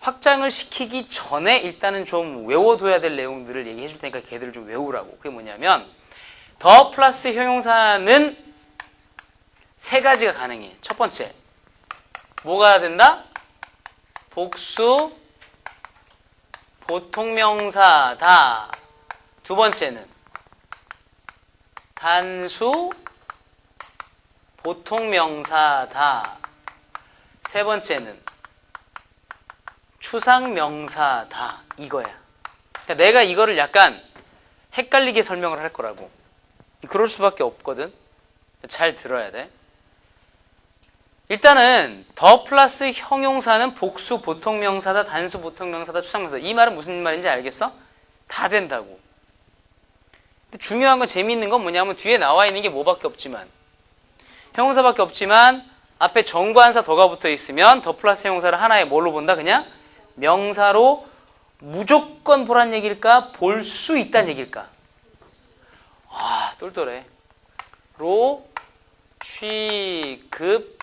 확장을 시키기 전에 일단은 좀 외워둬야 될 내용들을 얘기해 줄 테니까 걔들을 좀 외우라고. 그게 뭐냐면 더 플러스 형용사는 3가지가 가능해. 첫 번째, 뭐가 된다? 복수 보통명사다. 두 번째는 단수 보통명사다. 세 번째는 추상명사다. 이거야. 그러니까 내가 이거를 약간 헷갈리게 설명을 할 거라고. 그럴 수밖에 없거든. 잘 들어야 돼. 일단은 더 플러스 형용사는 복수 보통명사다, 단수 보통명사다, 추상명사다. 이 말은 무슨 말인지 알겠어? 다 된다고. 근데 중요한 건 재미있는 건 뭐냐면 뒤에 나와 있는 게 뭐밖에 없지만 형용사밖에 없지만 앞에 정관사 더가 붙어 있으면 더 플러스 형용사를 하나의 뭘로 본다? 그냥 명사로 무조건 보란 얘기일까? 볼 수 있다는 얘기일까? 아, 똘똘해. 로 취급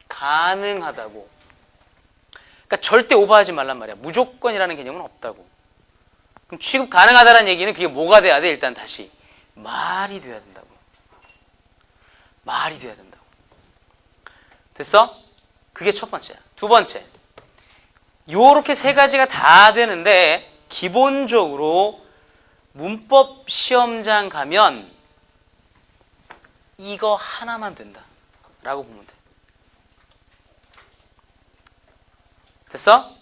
가능하다고. 그러니까 절대 오버하지 말란 말이야. 무조건이라는 개념은 없다고. 그럼 취급 가능하다는 얘기는 그게 뭐가 돼야 돼? 일단 다시 말이 돼야 된다고. 말이 돼야 된다고. 됐어? 그게 첫 번째야. 두 번째, 요렇게 3가지가 다 되는데 기본적으로 문법 시험장 가면 이거 하나만 된다 라고 보면 돼. 됐어?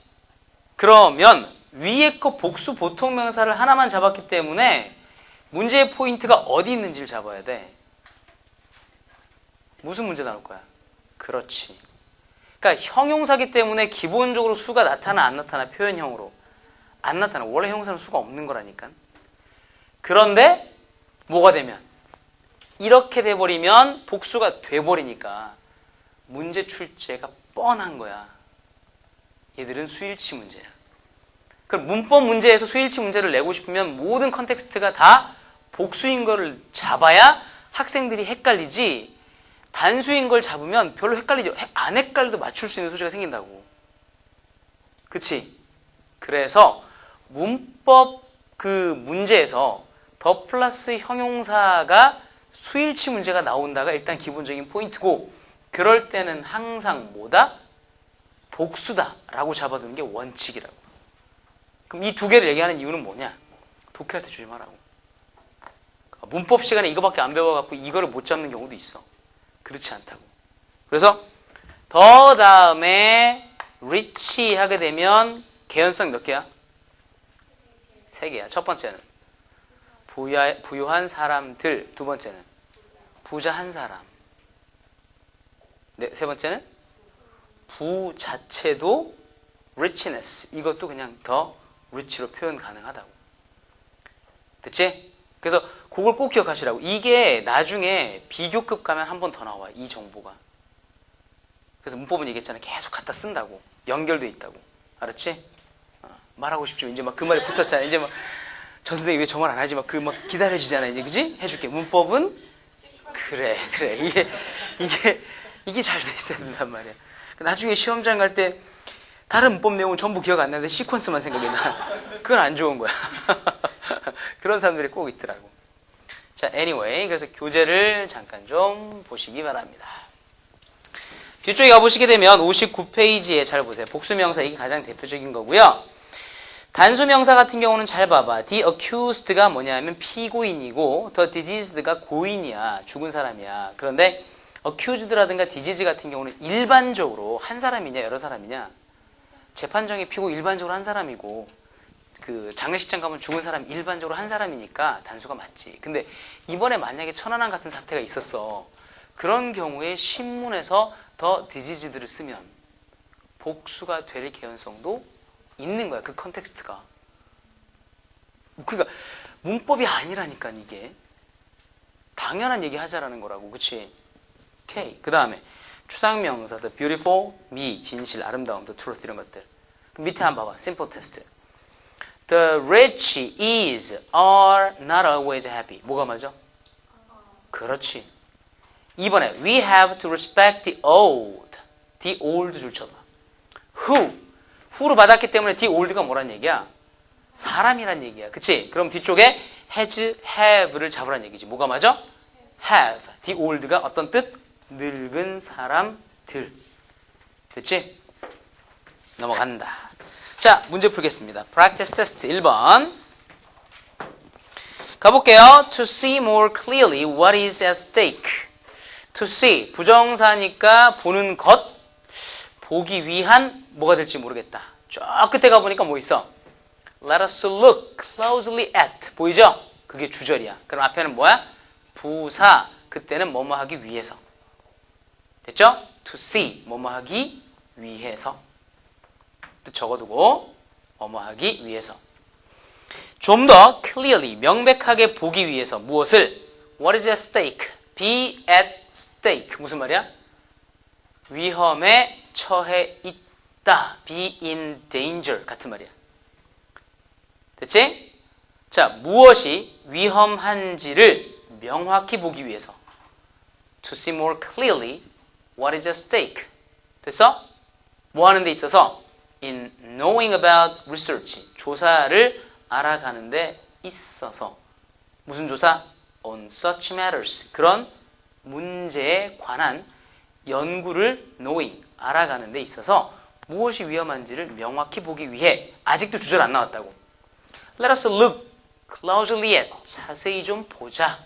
그러면 위에 거 복수 보통명사를 하나만 잡았기 때문에 문제의 포인트가 어디 있는지를 잡아야 돼. 무슨 문제 나올 거야? 그렇지. 그러니까 형용사기 때문에 기본적으로 수가 나타나 안 나타나? 표현형으로 안 나타나. 원래 형용사는 수가 없는 거라니까. 그런데 뭐가 되면 이렇게 돼버리면 복수가 돼버리니까 문제 출제가 뻔한 거야. 얘들은 수일치 문제야. 그럼 문법 문제에서 수일치 문제를 내고 싶으면 모든 컨텍스트가 다 복수인 거를 잡아야 학생들이 헷갈리지, 단수인 걸 잡으면 별로 헷갈리지, 안 헷갈려도 맞출 수 있는 소지가 생긴다고. 그치? 그래서 문법 그 문제에서 더 플러스 형용사가 수일치 문제가 나온다가 일단 기본적인 포인트고, 그럴 때는 항상 뭐다? 복수다 라고 잡아두는 게 원칙이라고. 그럼 이 2개를 얘기하는 이유는 뭐냐? 독해할 때 조심하라고. 문법 시간에 이거밖에 안 배워갖고 이거를 못 잡는 경우도 있어. 그렇지 않다고. 그래서 더 다음에 rich 하게 되면 개연성 몇 개야? 3개야. 첫 번째는 부유한 사람들, 두 번째는 부자한 사람, 세 번째는 부 자체도 richness, 이것도 그냥 더 rich로 표현 가능하다고. 됐지? 그래서 그걸 꼭 기억하시라고. 이게 나중에 비교급 가면 한 번 더 나와, 이 정보가. 그래서 문법은 얘기했잖아. 계속 갖다 쓴다고. 연결돼 있다고. 알았지? 말하고 싶죠. 이제 막 그 말이 붙었잖아. 이제 막, 저 선생님 왜 저 말 안 하지? 막 그 막 기다려주잖아. 이제, 그지? 해줄게. 문법은? 그래. 이게 잘 돼 있어야 된단 말이야. 나중에 시험장 갈 때, 다른 문법 내용은 전부 기억 안 나는데 시퀀스만 생각이 나. 그건 안 좋은 거야. 그런 사람들이 꼭 있더라고. 자, anyway. 그래서 교재를 잠깐 좀 보시기 바랍니다. 뒤쪽에 가보시게 되면 59페이지에 잘 보세요. 복수명사, 이게 가장 대표적인 거고요. 단수명사 같은 경우는 잘 봐봐. The accused가 뭐냐면 피고인이고 the diseased가 고인이야. 죽은 사람이야. 그런데 accused라든가 disease 같은 경우는 일반적으로 한 사람이냐 여러 사람이냐. 재판정의 피고 일반적으로 한 사람이고 그 장례식장 가면 죽은 사람 일반적으로 한 사람이니까 단수가 맞지. 근데 이번에 만약에 천안함 같은 사태가 있었어. 그런 경우에 신문에서 더 디지즈들을 쓰면 복수가 될 개연성도 있는 거야. 그 컨텍스트가. 그러니까 문법이 아니라니까 이게. 당연한 얘기 하자라는 거라고. 그치? 오케이. 그 다음에 추상명사, the beautiful, 미, 진실, 아름다움, the truth 이런 것들. 그럼 밑에 한번 봐봐. simple test. The rich is, are not always happy. 뭐가 맞아? 그렇지. 2번에 we have to respect the old. the old 줄 쳐봐. who로 받았기 때문에 the old가 뭐란 얘기야? 사람이란 얘기야. 그치? 그럼 뒤쪽에 has, have를 잡으란 얘기지. 뭐가 맞아? have. the old가 어떤 뜻? 늙은 사람들. 됐지? 넘어간다. 자, 문제 풀겠습니다. practice test 1번. 가볼게요. To see more clearly what is at stake. To see, 부정사니까 보는 것, 보기 위한 뭐가 될지 모르겠다. 저 끝에 가보니까 뭐 있어? Let us look closely at. 보이죠? 그게 주절이야. 그럼 앞에는 뭐야? 부사, 그때는 뭐뭐 하기 위해서. 됐죠? To see, 뭐뭐 하기 위해서. 뜻 적어두고 뭐뭐 하기 위해서. 좀 더 clearly, 명백하게 보기 위해서 무엇을? What is at stake? Be at stake. 무슨 말이야? 위험에 처해 있다. Be in danger. 같은 말이야. 됐지? 자, 무엇이 위험한지를 명확히 보기 위해서. To see more clearly what is at stake. 됐어? 뭐 하는 데 있어서? In knowing about research. 조사를 알아가는 데 있어서. 무슨 조사? On such matters. 그런 문제에 관한 연구를 knowing, 알아가는 데 있어서 무엇이 위험한지를 명확히 보기 위해. 아직도 주절 안 나왔다고. Let us look closely at. 자세히 좀 보자.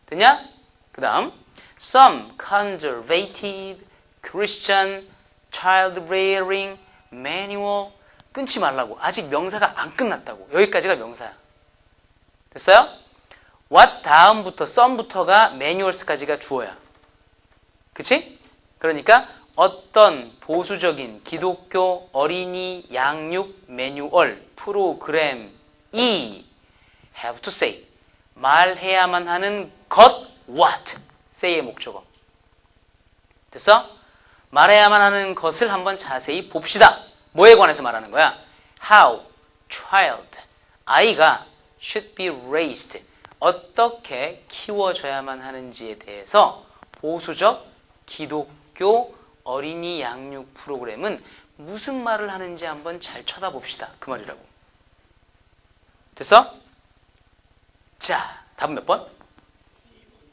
됐냐? 그 다음 Some conservative Christian child rearing manual. 끊지 말라고. 아직 명사가 안 끝났다고. 여기까지가 명사야. 됐어요? what 다음부터 some부터가 manuals까지가 주어야. 그치? 그러니까 어떤 보수적인 기독교 어린이 양육 매뉴얼 프로그램이 have to say. 말해야만 하는 것 what. say의 목적어. 됐어? 말해야만 하는 것을 한번 자세히 봅시다. 뭐에 관해서 말하는 거야? How child, 아이가 should be raised, 어떻게 키워져야만 하는지에 대해서 보수적 기독교 어린이 양육 프로그램은 무슨 말을 하는지 한번 잘 쳐다봅시다. 그 말이라고. 됐어? 자, 답은 몇 번?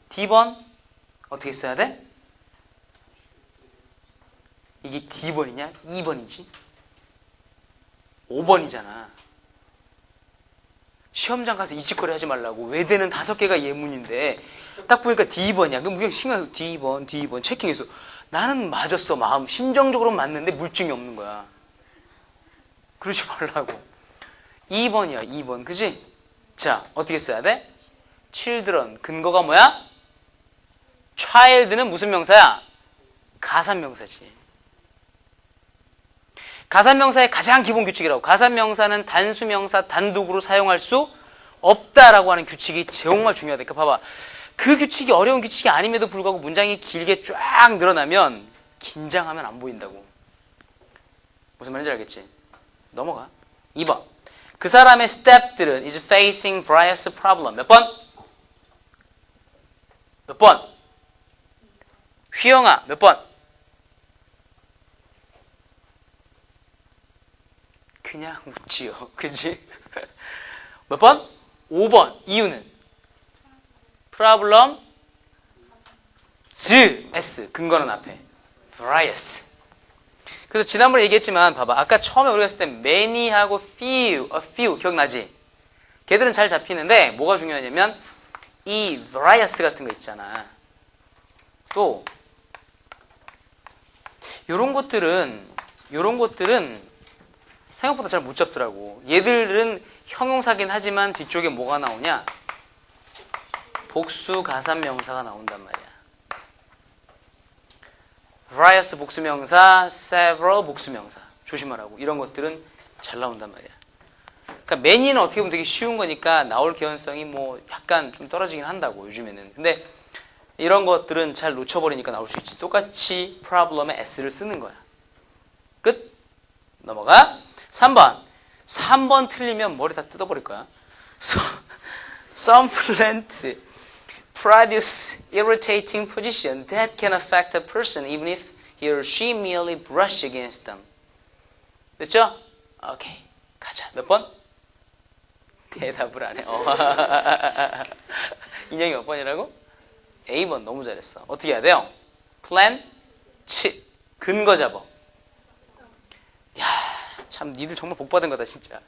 D번. 어떻게 써야 돼? 이게 D번이냐? 2번이지? 5번이잖아. 시험장 가서 이 짓거리 하지 말라고. 외대는 5개가 예문인데 딱 보니까 D번이야. 그럼 그냥 신경 D번 체킹해서 나는 맞았어. 마음 심정적으로 맞는데 물증이 없는 거야. 그러지 말라고. 2번이야. 2번. 그지? 자, 어떻게 써야 돼? children. 근거가 뭐야? child는 무슨 명사야? 가산명사지. 가산명사의 가장 기본 규칙이라고. 가산명사는 단수명사 단독으로 사용할 수 없다라고 하는 규칙이 정말 중요하다. 그러니까 봐봐. 그 규칙이 어려운 규칙이 아님에도 불구하고 문장이 길게 쫙 늘어나면 긴장하면 안 보인다고. 무슨 말인지 알겠지? 넘어가. 2번. 그 사람의 step들은 is facing various problem. 몇 번? 몇 번? 휘영아, 몇 번? 그냥 웃지요. 그지? 몇 번? 5번. 이유는? problem, s. 근거는 앞에. various. 그래서 지난번에 얘기했지만 봐봐. 아까 처음에 우리가 했을 때 many하고 few, a few 기억나지? 걔들은 잘 잡히는데 뭐가 중요하냐면 이 various 같은 거 있잖아. 또 요런 것들은 생각보다 잘 못 잡더라고. 얘들은 형용사긴 하지만 뒤쪽에 뭐가 나오냐? 복수 가산명사가 나온단 말이야. various 복수명사, several 복수명사. 조심하라고. 이런 것들은 잘 나온단 말이야. 그러니까 many는 어떻게 보면 되게 쉬운 거니까 나올 개연성이 뭐 약간 좀 떨어지긴 한다고 요즘에는. 근데 이런 것들은 잘 놓쳐버리니까 나올 수 있지. 똑같이 problem에 s를 쓰는 거야. 끝. 넘어가. 3번 틀리면 머리 다 뜯어버릴 거야. Some plant produce irritating position that can affect a person even if he or she merely brush against them. 됐죠? 오케이. 가자. 몇 번? 대답을 안 해. 인형이 몇 번이라고? A번. 너무 잘했어. 어떻게 해야 돼요? plan, 근거 잡어. 야, 참 니들 정말 복받은 거다 진짜.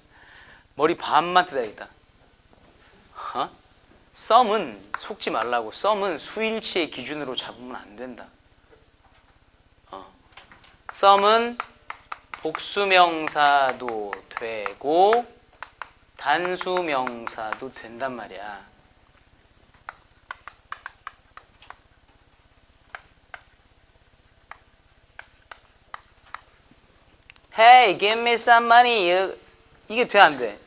머리 반만 뜯어야겠다. 썸은 속지 말라고. 썸은 수일치의 기준으로 잡으면 안 된다. 썸은 복수명사도 되고 단수명사도 된단 말이야. Hey, give me some money. 이게 돼, 안 돼?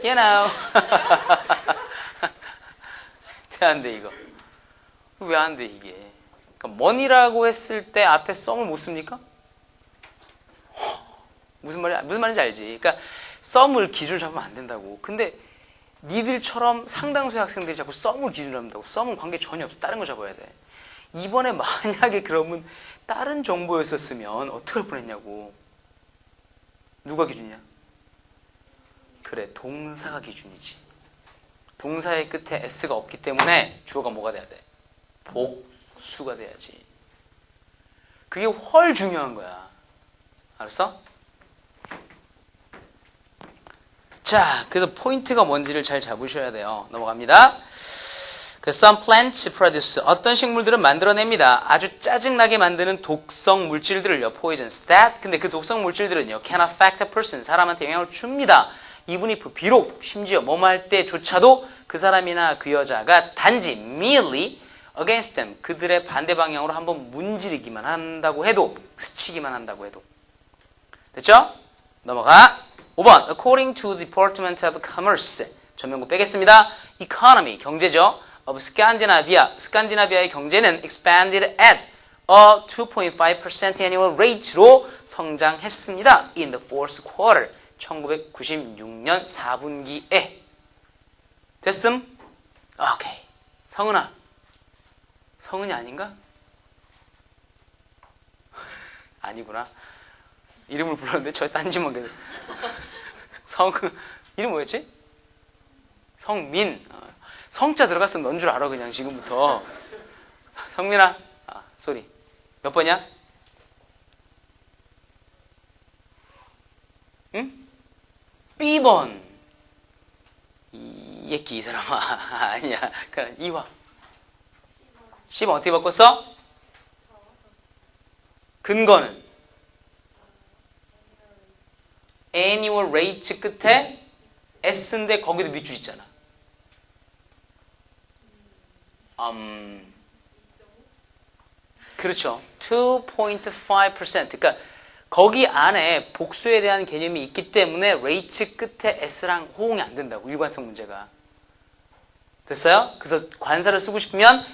You know. 돼, 안 돼, 이거. 왜 안 돼, 이게? 그러니까 money라고 했을 때 앞에 썸을 못 씁니까? 무슨 말인지 알지? 그러니까 썸을 기준으로 잡으면 안 된다고. 근데 니들처럼 상당수의 학생들이 자꾸 썸을 기준으로 한다고. 썸은 관계 전혀 없어. 다른 거 잡아야 돼. 이번에 만약에 그러면 다른 정보였었으면 어떻게 할 뻔했냐고. 누가 기준이야? 그래, 동사가 기준이지. 동사의 끝에 s가 없기 때문에 주어가 뭐가 돼야 돼? 복수가 돼야지. 그게 훨 중요한 거야. 알았어? 자, 그래서 포인트가 뭔지를 잘 잡으셔야 돼요. 넘어갑니다. 그 some plants produce, 어떤 식물들은 만들어냅니다. 아주 짜증나게 만드는 독성 물질들을요. poisons that, 근데 그 독성 물질들은요 can affect a person, 사람한테 영향을 줍니다. even if, 비록, 심지어 뭐뭐 할 때조차도 그 사람이나 그 여자가 단지 merely against them, 그들의 반대 방향으로 한번 문지르기만 한다고 해도, 스치기만 한다고 해도. 됐죠? 넘어가. 5번 according to the Department of Commerce, 전면구 빼겠습니다. economy, 경제죠. of Scandinavia, 스칸디나비아의 경제는 expanded at a 2.5% annual rate로 성장했습니다. in the fourth quarter, 1996년 4분기에. 됐음? 오케이. 성은아. 성은이 아닌가? 아니구나. 이름을 불렀는데 저 딴지만 그래. 이름 뭐였지? 성민. 성자 들어갔으면 넌 줄 알아 그냥 지금부터. 성민아. 소리. 몇 번이야? 응? B번. 이 얘기 이 사람아. 아니야. 그냥 이화. 10번 어떻게 바꿨어? 근거는? annual rates 끝에 s인데 거기도 밑줄 있잖아. 그렇죠. 2.5%. 그러니까 거기 안에 복수에 대한 개념이 있기 때문에 rates 끝에 s랑 호응이 안 된다고. 일관성 문제가. 됐어요? 그래서 관사를 쓰고 싶으면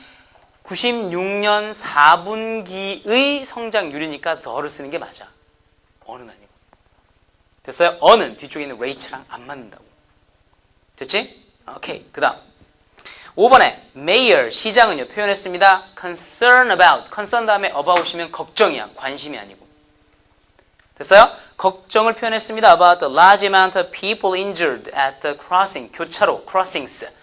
96년 4분기의 성장률이니까 the를 쓰는 게 맞아. 어는 아니고. 됐어요? 어는 뒤쪽에 있는 rate랑 안 맞는다고. 됐지? 오케이. 그 다음 5번에 mayor, 시장은요 표현했습니다. concern about, concern 다음에 about이면 걱정이야. 관심이 아니고. 됐어요? 걱정을 표현했습니다. about the large amount of people injured at the crossing, 교차로, crossings.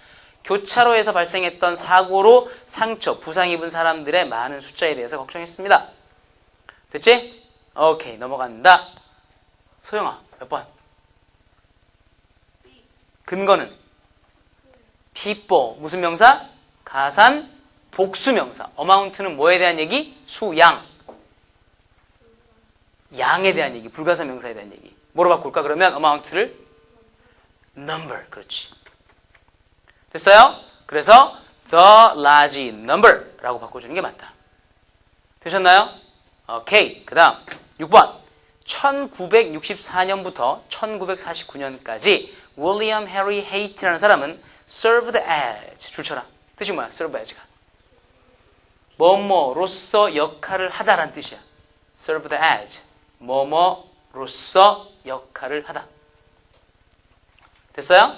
교차로에서 발생했던 사고로 상처, 부상 입은 사람들의 많은 숫자에 대해서 걱정했습니다. 됐지? 오케이, 넘어간다. 소영아, 몇 번? 근거는? people, 무슨 명사? 가산, 복수명사. amount는 뭐에 대한 얘기? 수, 양. 양에 대한 얘기, 불가사 명사에 대한 얘기. 뭐로 바꿀까? 그러면 amount를 number, 그렇지. 됐어요? 그래서 the large number라고 바꿔주는 게 맞다. 되셨나요? 오케이. 그 다음 6번 1964년부터 1949년까지 윌리엄 해리 헤이티라는 사람은 served as, 줄쳐라. 뜻이 뭐야? serve as가 뭐뭐로서 역할을 하다라는 뜻이야. served as 뭐뭐로서 역할을 하다. 됐어요?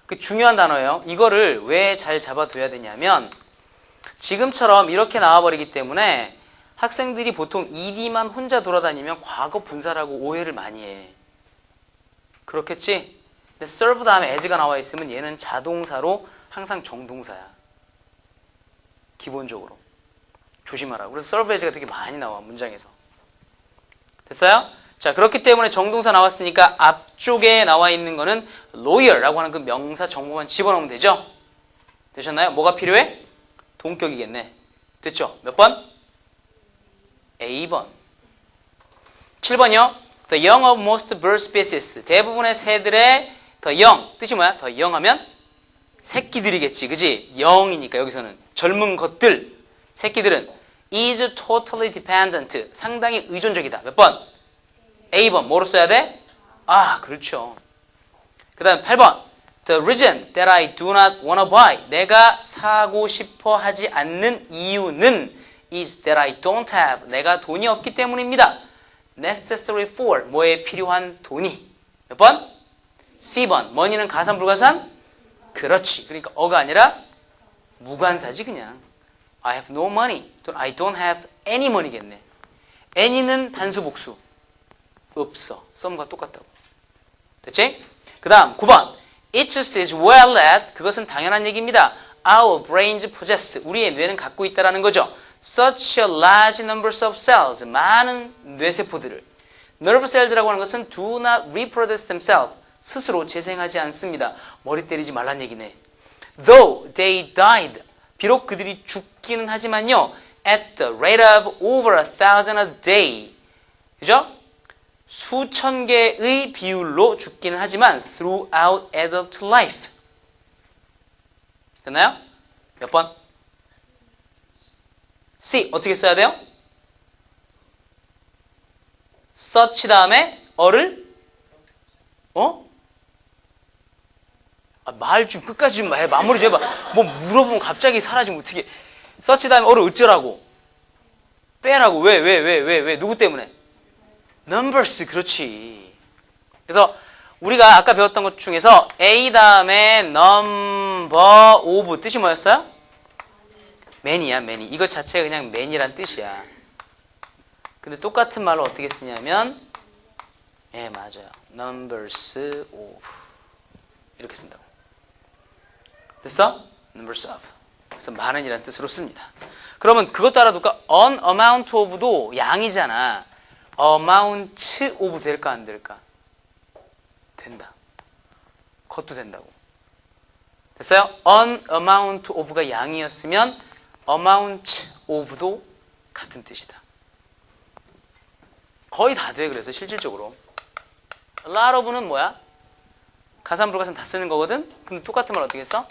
그 중요한 단어예요. 이거를 왜 잘 잡아둬야 되냐면 지금처럼 이렇게 나와버리기 때문에 학생들이 보통 ed만 혼자 돌아다니면 과거 분사라고 오해를 많이 해. 그렇겠지? 근데 serve 다음에 as가 나와 있으면 얘는 자동사로 항상 정동사야. 기본적으로. 조심하라고. 그래서 serve as가 되게 많이 나와, 문장에서. 됐어요? 자, 그렇기 때문에 정동사 나왔으니까 앞쪽에 나와 있는 거는 lawyer라고 하는 그 명사 정보만 집어넣으면 되죠? 되셨나요? 뭐가 필요해? 동격이겠네. 됐죠? 몇 번? A번. 7번이요. The young of most bird species. 대부분의 새들의 the young. 뜻이 뭐야? the young 하면 새끼들이겠지. 그지? young이니까 여기서는. 젊은 것들. 새끼들은 is totally dependent. 상당히 의존적이다. 몇 번? A번. 뭐로 써야 돼? 아, 그렇죠. 그 다음 8번. The reason that I do not want to buy. 내가 사고 싶어 하지 않는 이유는 is that I don't have. 내가 돈이 없기 때문입니다. necessary for. 뭐에 필요한 돈이. 몇 번? C번. money는 가산 불가산? 그렇지. 그러니까 어가 아니라 무관사지 그냥. I have no money. I don't have any money겠네. any는 단수 복수. 없어. 썸과 똑같다고. 됐지? 그 다음 9번. It just is well that. 그것은 당연한 얘기입니다. Our brains possess. 우리의 뇌는 갖고 있다라는 거죠. Such a large numbers of cells. 많은 뇌세포들을. Nerve cells라고 하는 것은 do not reproduce themselves. 스스로 재생하지 않습니다. 머리 때리지 말란 얘기네. Though they died. 비록 그들이 죽기는 하지만요. At the rate of over 1,000 a day. 그죠? 수천 개의 비율로 죽기는 하지만 throughout adult life. 됐나요? 몇 번? C. 어떻게 써야 돼요? such 다음에 어를 말 좀 끝까지 좀 해. 마무리 좀 해봐. 뭐 물어보면 갑자기 사라지면 어떻게. such 다음에 어를 어쩌라고. 빼라고. 왜? 누구 때문에? numbers. 그렇지. 그래서 우리가 아까 배웠던 것 중에서 A 다음에 number of 뜻이 뭐였어요? many야, many. 이것 자체가 그냥 many란 뜻이야. 근데 똑같은 말로 어떻게 쓰냐면 맞아요. numbers of 이렇게 쓴다고. 됐어? numbers of. 그래서 많은이란 뜻으로 씁니다. 그러면 그것도 알아둘까? an amount of도 양이잖아. amount of 될까 안 될까? 된다. 그것도 된다고. 됐어요? an amount of가 양이었으면 amount of도 같은 뜻이다. 거의 다 돼. 그래서 실질적으로 a lot of는 뭐야? 가산 불가산 다 쓰는 거거든? 근데 똑같은 말 어떻게 써?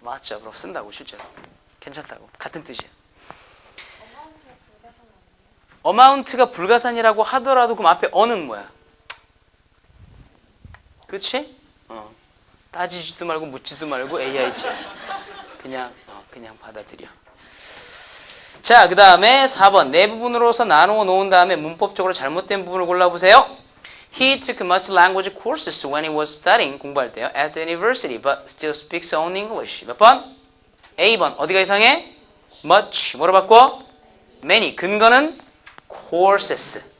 맞죠. 그럼 쓴다고 실제로. 괜찮다고. 같은 뜻이야. amount가 불가산이라고 하더라도 그럼 앞에 어는 뭐야? 그치? 따지지도 말고 묻지도 말고 AI지. 그냥 받아들여. 자, 그 다음에 4번. 네 부분으로서 나누어 놓은 다음에 문법적으로 잘못된 부분을 골라보세요. He took much language courses when he was studying, 공부할 때요, at the university, but still speaks only English. 몇 번? A번. 어디가 이상해? much. 뭐로 바꿔? many. 근거는 courses.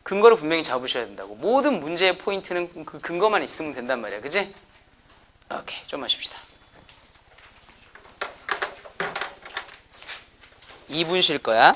근거를 분명히 잡으셔야 된다고. 모든 문제의 포인트는 그 근거만 있으면 된단 말이야. 그지? 오케이. 좀만 쉽시다. 2분 쉴 거야.